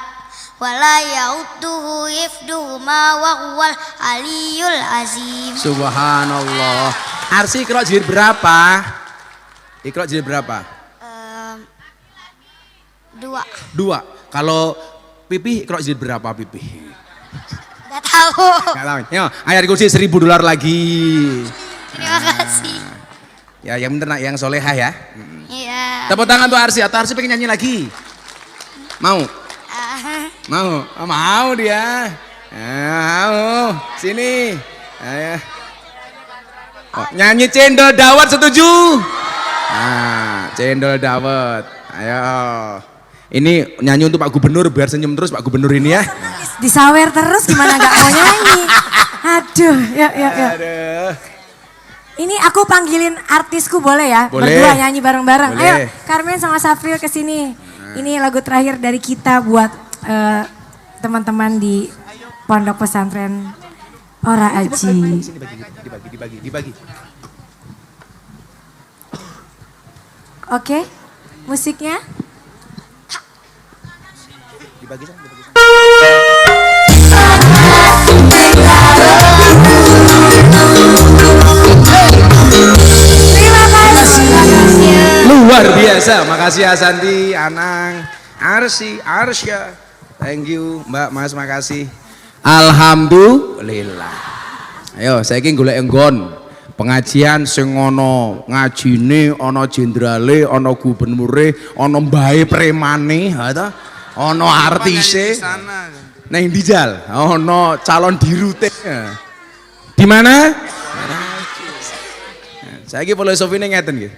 Wala ya'uduhu hifduhuma wa huwal aliyul azim. Subhanallah. Arsy Iqra jilid berapa? Iqra jilid berapa? 2. Kalau Pipih Iqra jilid berapa Pipih? Gak tahu. Gak tahu. Yo, ayat kursi $1000 lagi. Terima kasih. Ya yang bener nak, yang solehah ya. Iya. Tepuk tangan tuh Arsy. Atau Arsy pengen nyanyi lagi? Mau? Mau? Oh, mau dia. Mau. Sini. Ayo. Oh, nyanyi Cendol Dawet setuju? Nah, Cendol Dawet. Ayo. Ini nyanyi untuk Pak Gubernur biar senyum terus Pak Gubernur ini ya. Disawer terus gimana nggak mau nyanyi. Aduh, yuk. Aduh. Ini aku panggilin artisku boleh ya? Boleh. Berdua nyanyi bareng-bareng. Boleh. Ayo Carmen sama Safril kesini. Ini lagu terakhir dari kita buat teman-teman di Pondok Pesantren Ora Aji. Dibagi. Oke, musiknya. Dibagi. Terima kasih. Luar biasa, makasih Asanti, Anang, Arsya, thank you Mbak, Mas, makasih. Alhamdulillah. Ayo, saya ingin golek enggon pengajian sing ono ngajine, ono jenderale, ono gubernure, ono mbae premane, ono artise. Neng dijal, ono calon dirute. Di mana? Saya lagi filosofi ini ngeten gitu.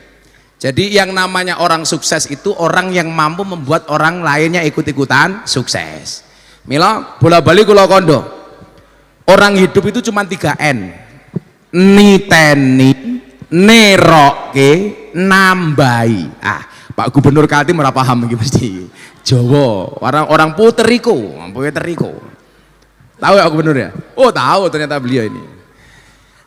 Jadi yang namanya orang sukses itu orang yang mampu membuat orang lainnya ikut-ikutan sukses. Mila bola balik kula kondo. Orang hidup itu cuma 3 N. Niteni, neroke, nambai. Pak Gubernur Kaltim ora paham iki mesti. Jawa, orang puteriku. Tahu ya Gubernur ya? Oh, tahu ternyata beliau ini.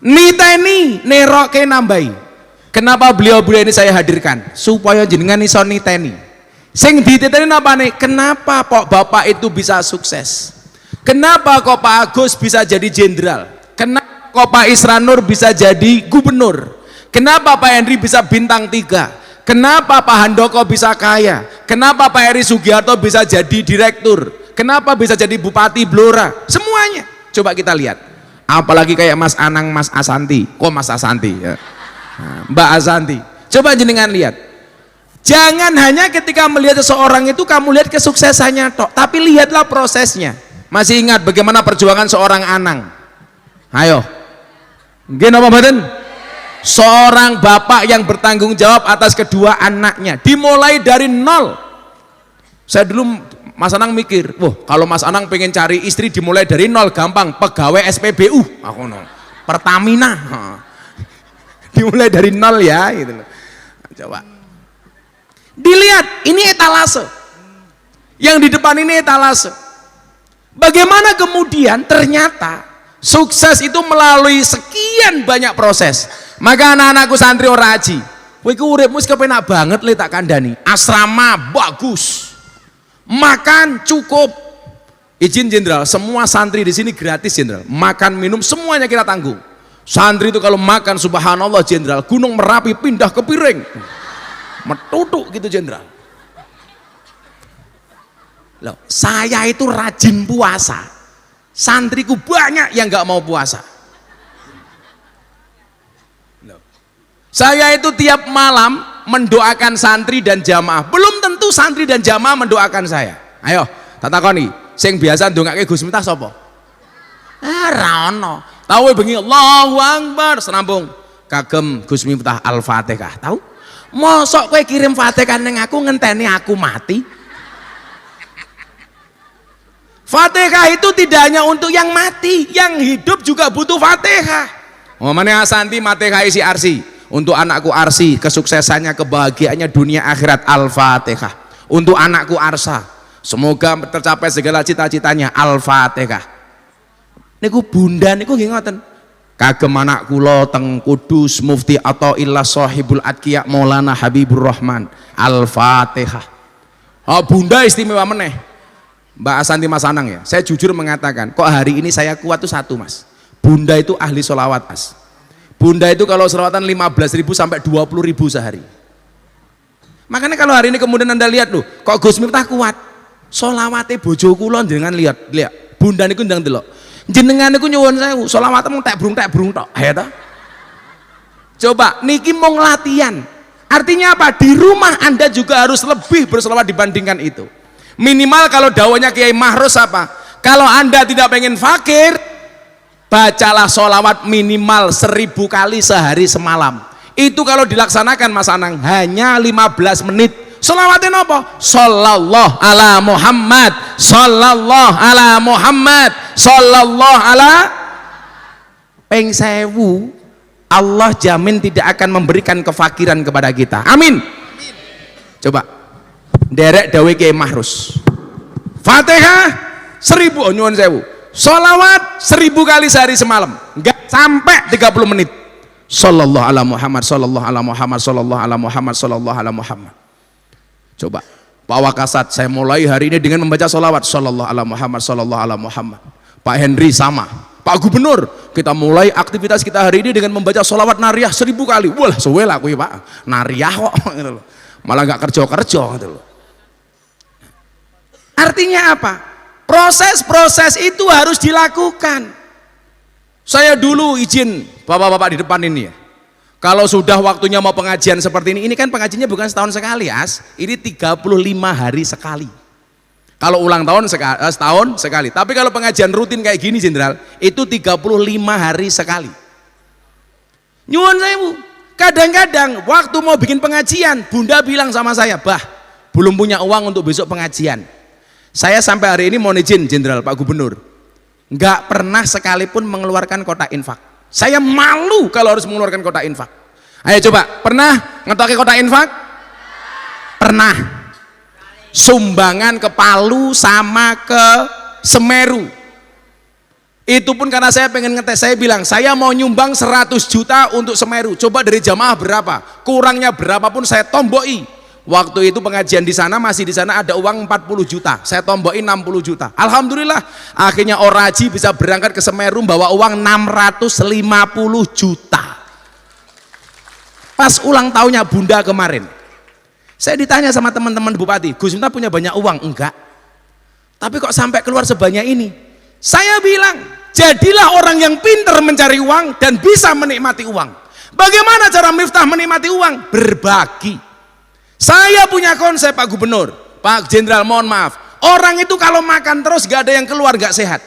Niteni, neroke, nambai. Kenapa beliau-beliau ini saya hadirkan? Supaya jenengan iso niteni. Sing dititeni napane? Kenapa kok Bapak itu bisa sukses? Kenapa kok Pak Agus bisa jadi jenderal? Kenapa kok Pak Isranur bisa jadi gubernur? Kenapa Pak Henry bisa bintang 3? Kenapa Pak Handoko bisa kaya? Kenapa Pak Heri Sugiarto bisa jadi direktur? Kenapa bisa jadi bupati Blora? Semuanya. Coba kita lihat. Apalagi kayak Mas Anang, Mas Asanti. Kok Mas Asanti ya? Mbak Asanti, coba jenengan lihat. Jangan hanya ketika melihat seseorang itu kamu lihat kesuksesannya tok, tapi lihatlah prosesnya. Masih ingat bagaimana perjuangan seorang Anang? Ayo, gini apa badan? Seorang bapak yang bertanggung jawab atas kedua anaknya, dimulai dari nol. Saya dulu Mas Anang mikir, wah kalau Mas Anang pengen cari istri dimulai dari nol gampang, pegawai SPBU, aku no, Pertamina. Dimulai dari nol ya gitu loh. Coba dilihat, ini etalase yang di depan ini etalase. Bagaimana kemudian ternyata sukses itu melalui sekian banyak proses. Maka anak-anakku santri ora aji, kowe iku uripmu wis kepenak banget le tak kandhani. Asrama bagus, makan cukup, izin jenderal, semua santri di sini gratis jenderal, makan minum semuanya kita tanggung. Santri itu kalau makan subhanallah jenderal, Gunung Merapi pindah ke piring, metutuk gitu jenderal. Loh, saya itu rajin puasa, santriku banyak yang nggak mau puasa. Loh, saya itu tiap malam mendoakan santri dan jamaah, belum tentu santri dan jamaah mendoakan saya. Ayo, tak takoni, sing biasa ndongake Gus Miftah sapa? Ra ono. Tahu bengi Allahu Akbar senambung kagem Gus Miftah Al-Fatihah. Tahu? Mosok kowe kirim Fatihah ning aku ngenteni aku mati? Fatihah itu tidak hanya untuk yang mati, yang hidup juga butuh Fatihah. Ngomane Asanti Fatihah isi Arsi. Untuk anakku Arsi, kesuksesannya, kebahagiaannya dunia akhirat Al-Fatihah. Untuk anakku Arsa, semoga tercapai segala cita-citanya Al-Fatihah. Niku bunda niku nggih ngoten. Kagem anak kula teng Kudus Mufti Athaillah Shahibul Atqiya Maulana Habibur Rahman Al-Fatihah. Oh, bunda istimewa meneh. Mbak Asanti, Mas Anang ya. Saya jujur mengatakan, kok hari ini saya kuat tuh satu, Mas. Bunda itu ahli sholawat, Mas. Bunda itu kalau sholawatan 15.000 sampai 20.000 sehari. Makanya kalau hari ini kemudian Anda lihat loh, kok Gus Miftah kuat. Sholawate bojo kula jenengan lihat. Bunda niku ndang delok. Jenengan niku nyuwun sewu, sholawatmu tek brung tok. Ya ta? Coba niki mung latihan. Artinya apa? Di rumah Anda juga harus lebih berselawat dibandingkan itu. Minimal kalau dawanya Kiai Mahrus apa? Kalau Anda tidak pengen fakir, bacalah sholawat minimal 1000 kali sehari semalam. Itu kalau dilaksanakan Mas Anang hanya 15 menit Selawate napa? Sallallahu ala Muhammad, sallallahu ala Muhammad, sallallahu ala ping 1000. Allah jamin tidak akan memberikan kefakiran kepada kita. Amin. Coba derek dawe Kiai Mahrus. Fatihah 1000, nyuwun sewu. Sholawat 1000 kali sehari semalam, enggak sampai 30 menit. Sallallahu ala Muhammad, sallallahu ala Muhammad, sallallahu ala Muhammad, sallallahu ala Muhammad. Coba Pak Wakasat, saya mulai hari ini dengan membaca sholawat sallallahu ala Muhammad, sallallahu ala Muhammad. Pak Henry sama. Pak Gubernur, kita mulai aktivitas kita hari ini dengan membaca sholawat nariyah 1000 kali. Wah, suwe lah kuwi Pak. Nariyah kok gitu loh. Malah nggak kerja-kerja gitu loh. Artinya apa? Proses-proses itu harus dilakukan. Saya dulu izin bapak-bapak di depan ini ya. Kalau sudah waktunya mau pengajian seperti ini kan pengajiannya bukan setahun sekali, As. Ini 35 hari sekali. Kalau ulang tahun setahun sekali. Tapi kalau pengajian rutin kayak gini Jenderal, itu 35 hari sekali. Nyuwun sewu. Kadang-kadang waktu mau bikin pengajian, Bunda bilang sama saya, "Bah, belum punya uang untuk besok pengajian." Saya sampai hari ini mau izin Jenderal Pak Gubernur, nggak pernah sekalipun mengeluarkan kotak infak. Saya malu kalau harus mengeluarkan kotak infak. Ayo coba, pernah ngetoke kotak infak? Pernah. Sumbangan ke Palu sama ke Semeru. Itu pun karena saya pengen ngetes, saya bilang saya mau nyumbang 100 juta untuk Semeru. Coba dari jamaah berapa? Kurangnya berapapun saya tomboi. Waktu itu pengajian di sana, masih di sana ada uang 40 juta. Saya tombokin 60 juta. Alhamdulillah, akhirnya Oraji bisa berangkat ke Semeru bawa uang 650 juta. Pas ulang tahunnya Bunda kemarin, saya ditanya sama teman-teman Bupati, "Gus Miftah punya banyak uang?" Enggak. Tapi kok sampai keluar sebanyak ini? Saya bilang, jadilah orang yang pintar mencari uang dan bisa menikmati uang. Bagaimana cara Miftah menikmati uang? Berbagi. Saya punya konsep Pak Gubernur, Pak Jenderal, mohon maaf, orang itu kalau makan terus gak ada yang keluar gak sehat.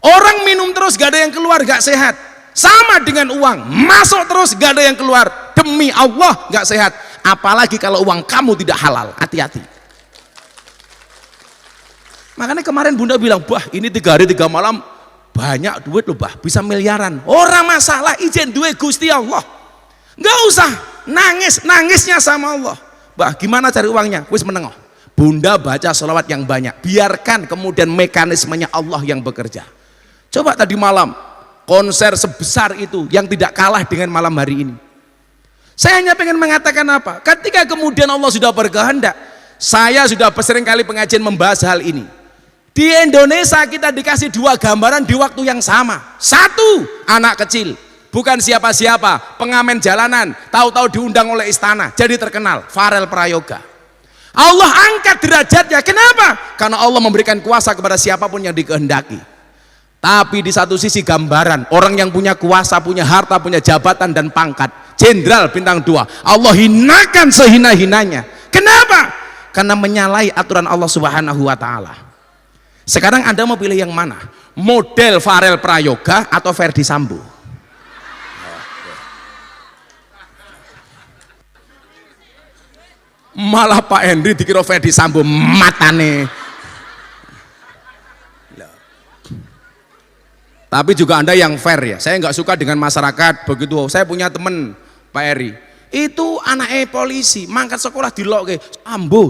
Orang minum terus gak ada yang keluar gak sehat. Sama dengan uang, masuk terus gak ada yang keluar, demi Allah gak sehat. Apalagi kalau uang kamu tidak halal, hati-hati. Makanya kemarin Bunda bilang, "Bah, ini 3 hari 3 malam banyak duit loh Bah, bisa miliaran." Orang masalah izin duit Gusti Allah, gak usah nangisnya sama Allah. Bah, gimana cari uangnya? Wis menengok. Bunda baca sholawat yang banyak, biarkan kemudian mekanismenya Allah yang bekerja. Coba tadi malam konser sebesar itu yang tidak kalah dengan malam hari ini. Saya hanya pengen mengatakan apa? Ketika kemudian Allah sudah berkehendak, saya sudah sering kali pengajian membahas hal ini. Di Indonesia kita dikasih 2 gambaran di waktu yang sama. 1, anak kecil, bukan siapa-siapa, pengamen jalanan, tahu-tahu diundang oleh istana, jadi terkenal, Farel Prayoga. Allah angkat derajatnya. Kenapa? Karena Allah memberikan kuasa kepada siapapun yang dikehendaki. Tapi di satu sisi gambaran orang yang punya kuasa, punya harta, punya jabatan dan pangkat, jenderal bintang 2, Allah hinakan sehina-hinanya. Kenapa? Karena menyalahi aturan Allah Subhanahu wa taala. Sekarang Anda mau pilih yang mana? Model Farel Prayoga atau Ferdi Sambo? Malah Pak Henry dikira Ferdi Sambo matane. Tapi juga Anda yang fair ya. Saya nggak suka dengan masyarakat begitu. Saya punya teman Pak Heri, itu anaknya polisi, mangkat sekolah dilok ke Sambo.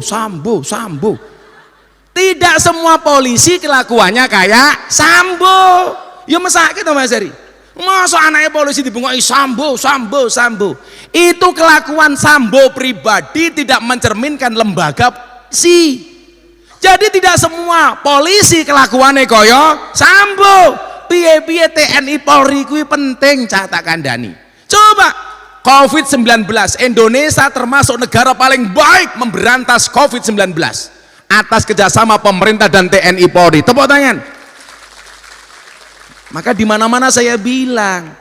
Tidak semua polisi kelakuannya kayak Sambo. Ya mesake to Mas Heri. Masa anaknya polisi dibungkai Sambo. Itu kelakuan Sambo pribadi, tidak mencerminkan lembaga polisi. Jadi tidak semua polisi kelakuannya koyo Sambo. Piye-piye TNI Polri kuwi penting cah tak kandhani. Coba COVID-19, Indonesia termasuk negara paling baik memberantas COVID-19 atas kerjasama pemerintah dan TNI Polri. Tepuk tangan. Maka di mana-mana saya bilang,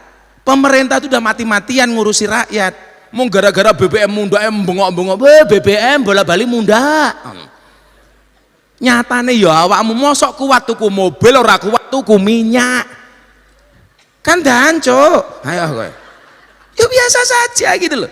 pemerintah itu udah mati-matian ngurusi rakyat. Mau gara-gara BBM mundak bengok-bengok, BBM bola-bali mundak. Nyatane ya awakmu mosok kuat tuku mobil ora kuat tuku minyak. Kan dancuk. Ayo kowe. Ya biasa saja gitu loh.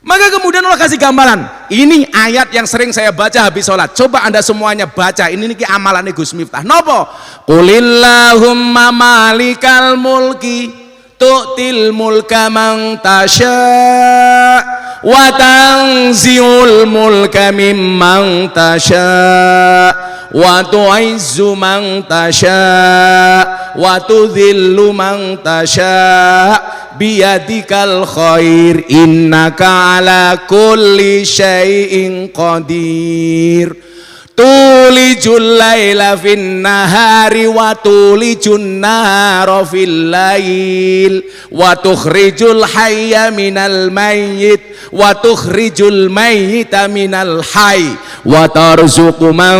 Maka kemudian Allah kasih gambaran. Ini ayat yang sering saya baca habis sholat. Coba anda semuanya baca. Ini amalannya Gus Miftah. Nopo? Qulillahumma malikal mulki tu'til mulka man tasha wa tanzi'ul mulka mimman tasha wa tu'izzu man tasha wa tudhillu man tasha biyadikal khair innaka ala kulli syai'in qadir tulijul laila fin nahari wa tulijun nahara fil lail wa tukhrijul hayya minal mayyit wa tukhrijul mayyita minal hayy wa tarzuqu man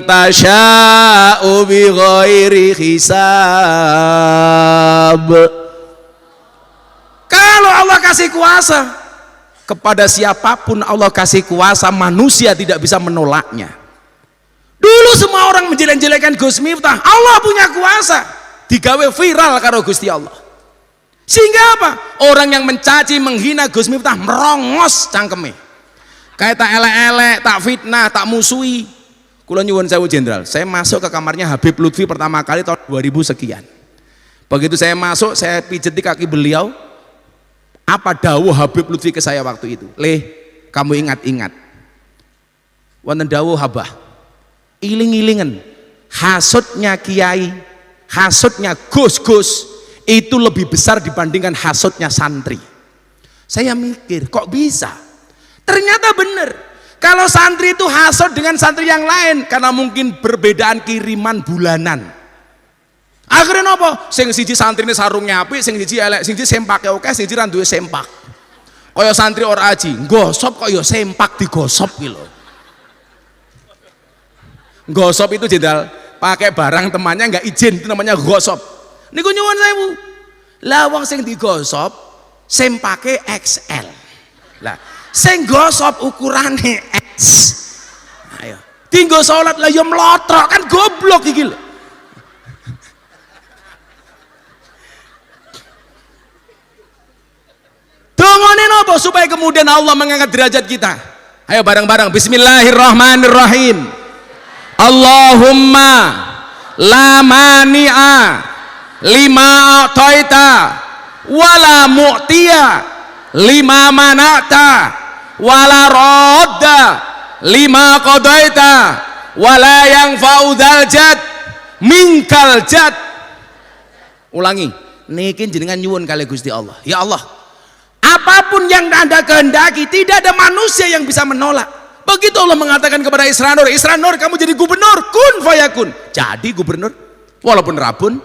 tasha'u bighairi hisab. Kalau Allah kasih kuasa kepada siapapun, Allah kasih kuasa, manusia tidak bisa menolaknya. Dulu semua orang menjelek-jelekan Gus Miftah, Allah punya kuasa digawe viral karo Gusti Allah. Sehingga apa? Orang yang mencaci, menghina Gus Miftah merongos cangkeme. Kayak tak elek-elek, tak fitnah, tak musuhi. Kula nyuwun sewu jenderal, saya masuk ke kamarnya Habib Lutfi pertama kali tahun 2000 sekian. Begitu saya masuk, saya pijeti kaki beliau. Apa dawuh Habib Lutfi ke saya waktu itu? Kamu ingat-ingat. Wonten dawuh Habah. Iling-ilingan. Hasutnya kiai, hasutnya gus-gus itu lebih besar dibandingkan hasutnya santri. Saya mikir, kok bisa? Ternyata benar. Kalau santri itu hasut dengan santri yang lain karena mungkin perbedaan kiriman bulanan. Akhirnya apa? Sing siji santri ini sarungnya apik, sing siji elek, sing siji sempake oke, sing siji ra duwe sempak. Kaya santri ora aji, gosop kok ya sempak digosop ki lho. Gosop itu jenderal, pakai barang temannya nggak izin, itu namanya gosop. Niku nyuwun sewu. Lah wong sing digosop sempake XL. Lah sing gosop ukurane X. Ayo. Tinggo salat lah ya mlotrok, kan goblok iki lho. Dongonin apa supaya kemudian Allah mengangkat derajat kita? Ayo bareng-bareng. Bismillahirrahmanirrahim. Allahumma la mani'a lima a'taita wala mu'tiya lima mana'ta wala radda lima qadaita wala yanfa'u dzal jad minkal jad. Ulangi. Niki jenengan nyuwun kali Gusti Allah. Ya Allah, apapun yang Anda kehendaki, tidak ada manusia yang bisa menolak. Begitu Allah mengatakan kepada Isra Nur, Isra Nur kamu jadi gubernur, kun fayakun. Jadi gubernur, walaupun rabun.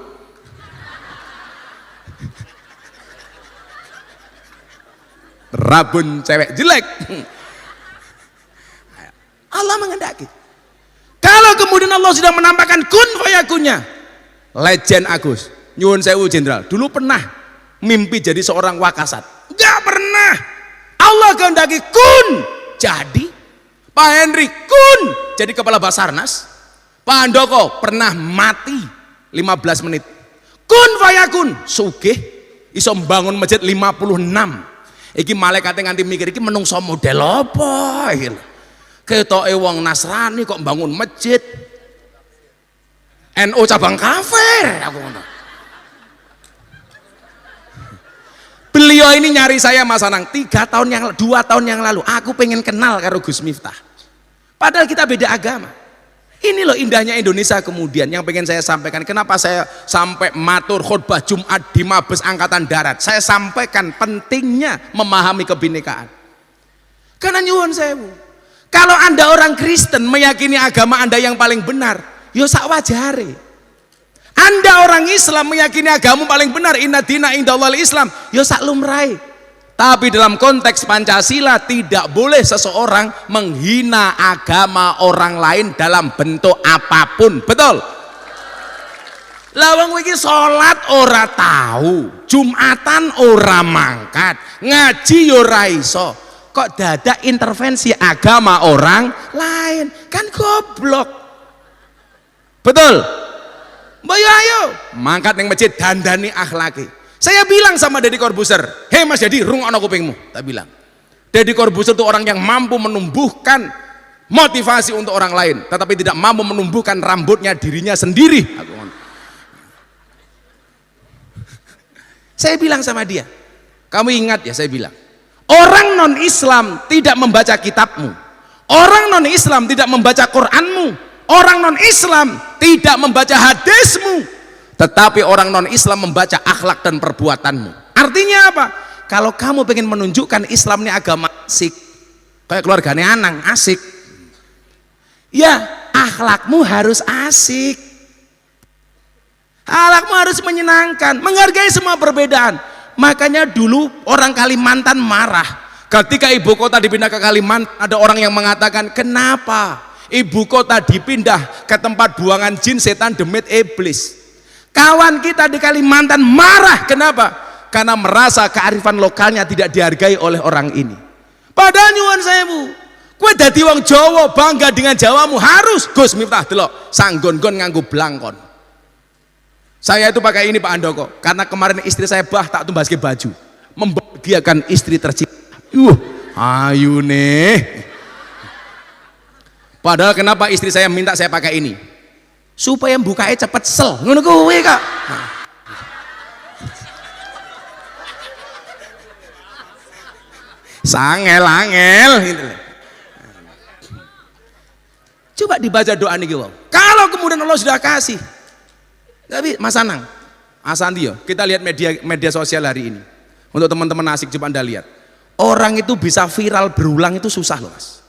Rabun cewek jelek. Allah menghendaki. Kalau kemudian Allah sudah menampakkan kun fayakunnya, legend Agus, nyuwun sewu jenderal, dulu pernah mimpi jadi seorang wakasat. Gak pernah. Allah kehendaki kun jadi. Pak Henry kun jadi kepala Basarnas. Pak Handoko pernah mati 15 menit. Kun fayakun sugih iso mbangun masjid 56. Iki malaikate nganti mikir iki menungso model apa iki lho. Ketoke wong Nasrani kok bangun masjid. NU cabang kafir aku ngono. Beliau ini nyari saya Mas Anang 2 tahun yang lalu. Aku pengen kenal karo Gus Miftah. Padahal kita beda agama. Ini loh indahnya Indonesia kemudian yang pengen saya sampaikan. Kenapa saya sampai matur khutbah Jumat di Mabes Angkatan Darat? Saya sampaikan pentingnya memahami kebinekaan. Karena nyuwun sewu. Kalau Anda orang Kristen meyakini agama Anda yang paling benar, yo sak wajare. Anda orang Islam meyakini agama paling benar, inna dina indallahil Islam, ya sak lumrahe. Tapi dalam konteks Pancasila tidak boleh seseorang menghina agama orang lain dalam bentuk apapun. Betul? Lawang iki salat ora tahu, Jumatan ora mangkat, ngaji yo ora iso. Kok dadak intervensi agama orang lain? Kan goblok. Betul? Mbak ayo mangkat neng masjid dandani akhlaki. Saya bilang sama Deddy Corbuzier, hei Mas Jadi rungokno kupingmu. Tak bilang, Deddy Corbuzier itu orang yang mampu menumbuhkan motivasi untuk orang lain, tetapi tidak mampu menumbuhkan rambutnya dirinya sendiri. Saya bilang sama dia, kamu ingat ya, saya bilang, orang non-Islam tidak membaca kitabmu, orang non-Islam tidak membaca Quranmu, orang non-Islam tidak membaca hadismu, tetapi orang non-Islam membaca akhlak dan perbuatanmu. Artinya apa? Kalau kamu pengen menunjukkan Islam ini agama asik, kayak keluarganya Anang, asik, ya akhlakmu harus asik. Akhlakmu harus menyenangkan, menghargai semua perbedaan. Makanya dulu orang Kalimantan marah ketika ibu kota dipindah ke Kalimantan. Ada orang yang mengatakan, kenapa ibu kota dipindah ke tempat buangan jin, setan, demit, iblis? Kawan kita di Kalimantan marah, kenapa? Karena merasa kearifan lokalnya tidak dihargai oleh orang ini. Padahal nyuwun sewu, kowe dadi wong Jawa, bangga dengan Jawamu, harus Gus Miftah delok sanggon-gon nganggo blangkon. Saya itu pakai ini Pak Andoko, karena kemarin istri saya tak tumbas ke baju, membahagiakan istri tercinta. Ayu nih. Padahal kenapa istri saya minta saya pakai ini? Supaya bukanya cepet sel. Ngono kuwi Kak. Sangel-angel gitu. Coba dibaca doa niki wae. Kalau kemudian Allah sudah kasih, tapi Mas Anang, Asandi yo, kita lihat media sosial hari ini. Untuk teman-teman asik, coba Anda lihat. Orang itu bisa viral berulang itu susah loh Mas.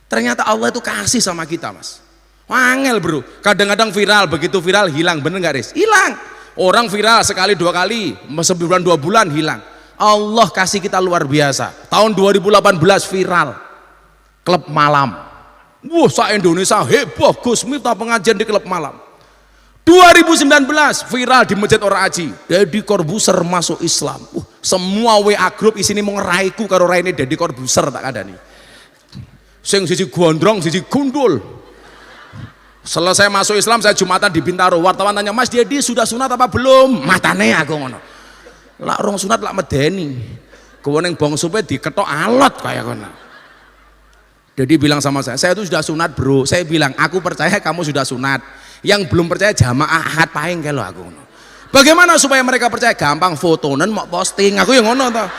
Ternyata Allah itu kasih sama kita Mas. Wangel bro. Kadang-kadang viral, begitu viral hilang, bener nggak Riz? Hilang. Orang viral sekali dua kali, sebulan dua bulan hilang. Allah kasih kita luar biasa. Tahun 2018 viral, klub malam. Wah, se-Indonesia heboh Gus Miftah pengajian di klub malam. 2019 viral di Masjid Ora Aji, Deddy Corbuzier masuk Islam. Semua WA grup isini mau ngeraiku karo raine Deddy Corbuzier tak kadani. Sing siji gondrong, siji gundul. Selesai masuk Islam saya Jumatan di Bintaro. Wartawan tanya, "Mas Deddy sudah sunat apa belum?" Matane aku ngono. Lak rong sunat lak medeni. Kowe ning bongsupe diketok alot kaya ngono. Deddy bilang sama saya itu sudah sunat bro. Saya bilang, aku percaya kamu sudah sunat. Yang belum percaya jamaah ahad paling kalau aku. Bagaimana supaya mereka percaya? Gampang, fotonen mau posting. Aku yang ngono toh.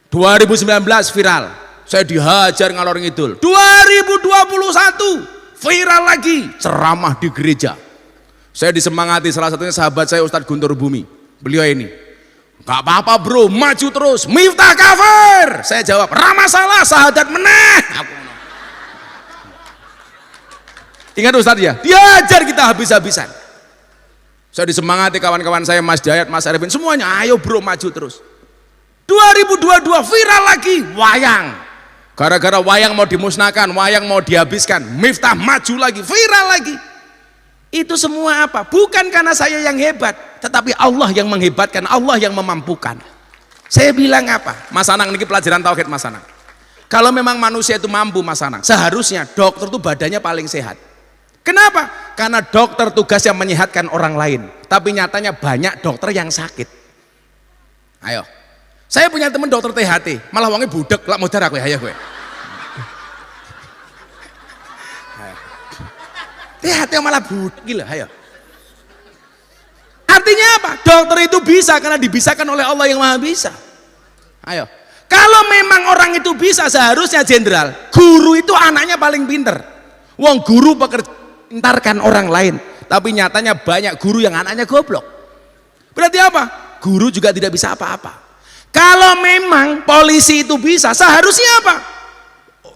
...2019 viral, saya dihajar ngalor ngidul. 2021 viral lagi, ceramah di gereja. Saya disemangati salah satunya sahabat saya Ustadz Guntur Bumi. Beliau ini, gak apa-apa bro, maju terus, Miftah kafir. Saya jawab, ramasalah, sahadat meneh. Ingat Ustadz ya, diajar kita habis-habisan. Saya disemangati kawan-kawan saya, Mas Dayat, Mas Arifin, semuanya, ayo bro maju terus. 2022 viral lagi, wayang. Gara-gara wayang mau dimusnahkan, wayang mau dihabiskan, Miftah maju lagi, viral lagi. Itu semua apa? Bukan karena saya yang hebat, tetapi Allah yang menghebatkan, Allah yang memampukan. Saya bilang apa? Mas Anang, ini pelajaran tauhid Mas Anang. Kalau memang manusia itu mampu Mas Anang, seharusnya dokter itu badannya paling sehat. Kenapa? Karena dokter tugasnya menyehatkan orang lain, tapi nyatanya banyak dokter yang sakit. Ayo, saya punya teman dokter THT, malah wongnya budek, lak modar aku ya gue. THT malah budek gila, ayo. Artinya apa? Dokter itu bisa karena dibisakan oleh Allah yang Maha Bisa. Ayo, kalau memang orang itu bisa, seharusnya jenderal, guru itu anaknya paling pinter. Wong guru pekerja pintarkan orang lain, tapi nyatanya banyak guru yang anaknya goblok. Berarti apa? Guru juga tidak bisa apa-apa. Kalau memang polisi itu bisa, seharusnya apa?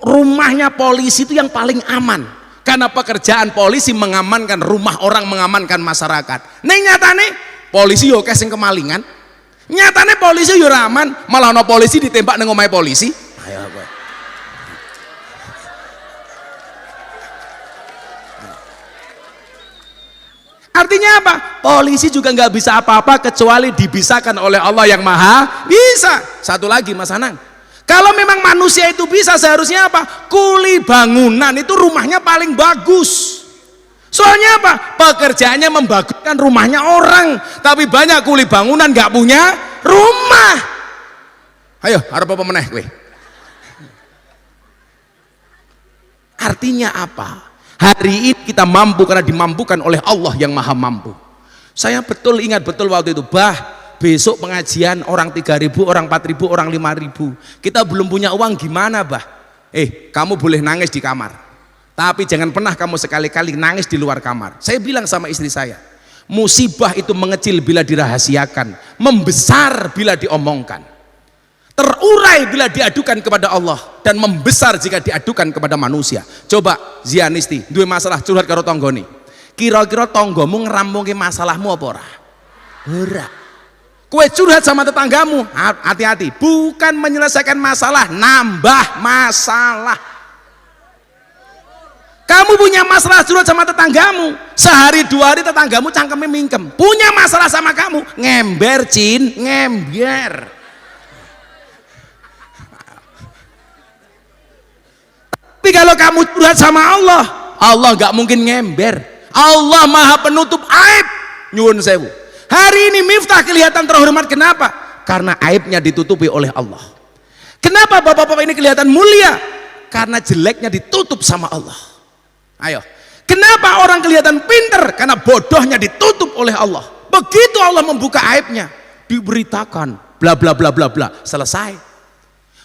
Rumahnya polisi itu yang paling aman, karena pekerjaan polisi mengamankan rumah orang, mengamankan masyarakat. Ning nyatane polisi yo kesing kemalingan, nyatane polisi yo aman, malah ono polisi ditembak nang omahe polisi. Ayo apa? Artinya apa? Polisi juga nggak bisa apa-apa kecuali dibisakan oleh Allah yang Maha Bisa. Satu lagi Mas Anang, kalau memang manusia itu bisa, seharusnya apa? Kuli bangunan itu rumahnya paling bagus. Soalnya apa? Pekerjaannya membagukan rumahnya orang, tapi banyak kuli bangunan nggak punya rumah. Ayo, harap apa meneh kowe? Artinya apa? Hari ini kita mampu karena dimampukan oleh Allah yang maha mampu. Saya ingat betul waktu itu, besok pengajian orang 3.000, orang 4.000, orang 5.000. Kita belum punya uang, gimana kamu boleh nangis di kamar, tapi jangan pernah kamu sekali-kali nangis di luar kamar. Saya bilang sama istri saya, musibah itu mengecil bila dirahasiakan, membesar bila diomongkan, terurai bila diadukan kepada Allah, dan membesar jika diadukan kepada manusia. Coba Zianisti duwe masalah curhat karo tanggane, kira-kira tanggamu ngerampungke masalahmu apa ora? Ora. Kowe curhat sama tetanggamu, hati-hati, bukan menyelesaikan masalah, nambah masalah. Kamu punya masalah curhat sama tetanggamu, sehari 2 hari tetanggamu cangkeme mingkem, punya masalah sama kamu, ngember ngember. Tapi kalau kamu curhat sama Allah, Allah nggak mungkin ngember. Allah maha penutup aib. Nyuwun sewu. Hari ini Miftah kelihatan terhormat, kenapa? Karena aibnya ditutupi oleh Allah. Kenapa bapak-bapak ini kelihatan mulia? Karena jeleknya ditutup sama Allah. Ayo, kenapa orang kelihatan pinter? Karena bodohnya ditutup oleh Allah. Begitu Allah membuka aibnya, diberitakan bla bla bla bla bla, selesai.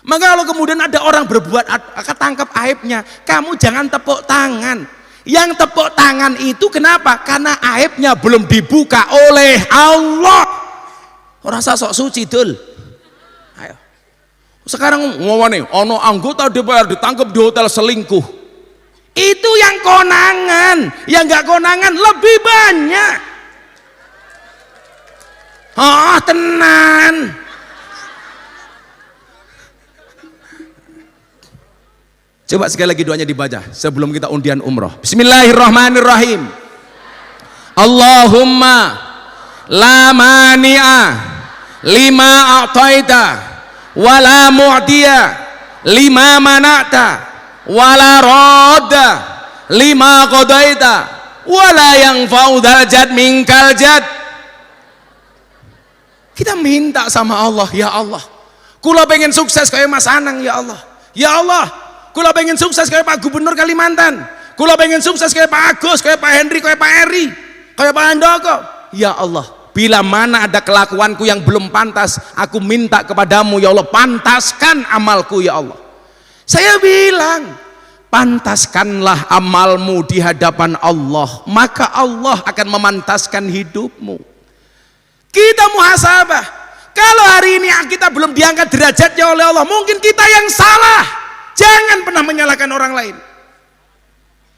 Maka kalau kemudian ada orang berbuat ketangkap aibnya, kamu jangan tepuk tangan. Yang tepuk tangan itu kenapa? Karena aibnya belum dibuka oleh Allah. Orang sok suci dul. Ayo. Sekarang ngomongin, ono anggota DPR ditangkap di hotel selingkuh. Itu yang konangan, yang nggak konangan lebih banyak. Oh tenan. Coba sekali lagi doanya dibaca sebelum kita undian umroh. Bismillahirrahmanirrahim. Allahumma la mani'a lima a'taita wa la mu'tiya lima mana'ta wa la radda lima qadaita wa la yanfa'u dzal jad minkal jad. Kita minta sama Allah, ya Allah, kula pengen sukses kayak Mas Anang, ya Allah. Ya Allah, kula pengen sukses kayak Pak Gubernur Kalimantan, kula pengen sukses kayak Pak Agus, kayak Pak Henry, kayak Pak Eri, kayak Pak Handoko. Ya Allah, bila mana ada kelakuanku yang belum pantas, aku minta kepadamu, ya Allah, pantaskan amalku, ya Allah. Saya bilang, pantaskanlah amalmu di hadapan Allah, maka Allah akan memantaskan hidupmu. Kita muhasabah. Kalau hari ini kita belum diangkat derajatnya oleh Allah, mungkin kita yang salah. Jangan pernah menyalahkan orang lain.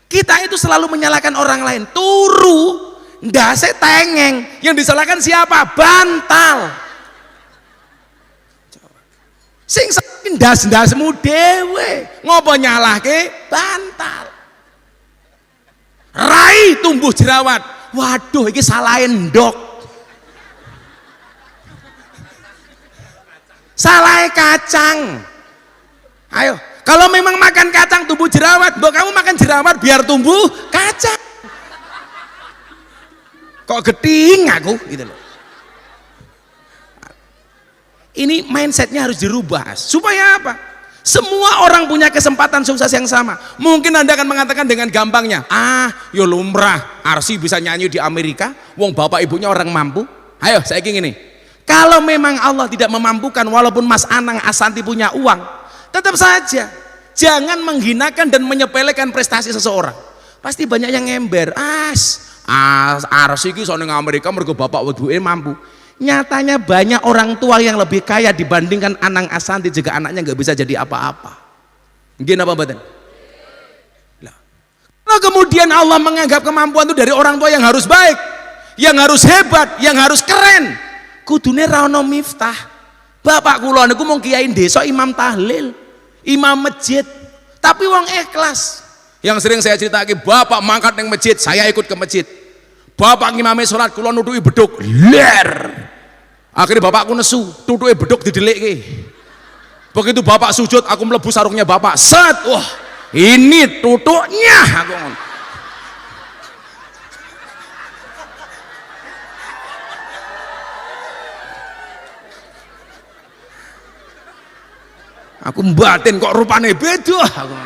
Kita itu selalu menyalahkan orang lain. Turu, ndase tengeng. Yang disalahkan siapa? Bantal. Sing ndas-ndasmu dhewe. Ngopo nyalahke? Bantal. Rai tumbuh jerawat. Waduh, iki salah endok. Salah kacang. Ayo. Kalau memang makan kacang tumbuh jerawat, mbok kamu makan jerawat biar tumbuh kacang. Kok geting aku gitu loh. Ini mindsetnya harus dirubah. Supaya apa? Semua orang punya kesempatan sukses yang sama. Mungkin Anda akan mengatakan dengan gampangnya, yo lumrah, Arsi bisa nyanyi di Amerika, wong bapak ibunya orang mampu. Ayo, saya ingin ini. Kalau memang Allah tidak memampukan, walaupun Mas Anang Asanti punya uang, tetap saja jangan menghinakan dan menyepelekan prestasi seseorang. Pasti banyak yang ngember. Arsi iki sono nang Amerika mergo bapak weduke mampu. Nyatanya banyak orang tua yang lebih kaya dibandingkan Anang Asanti juga anaknya nggak bisa jadi apa-apa. Nggih napa mboten? Lah. Kalau kemudian Allah menganggap kemampuan itu dari orang tua yang harus baik, yang harus hebat, yang harus keren, kudune ra ono Miftah. Bapak kula niku mung kiai desa, imam tahlil, imam masjid, tapi wong ikhlas. Yang sering saya ceritake, bapak mangkat nang masjid, saya ikut ke masjid. Bapak ngimame salat, kula nutuki beduk, ler. Akhirnya bapakku nesu, tutuke beduk didelikke. Begitu bapak sujud, aku mlebu sarungnya bapak, set, wah ini tutuknya aku. Aku batin kok rupane beda. Aku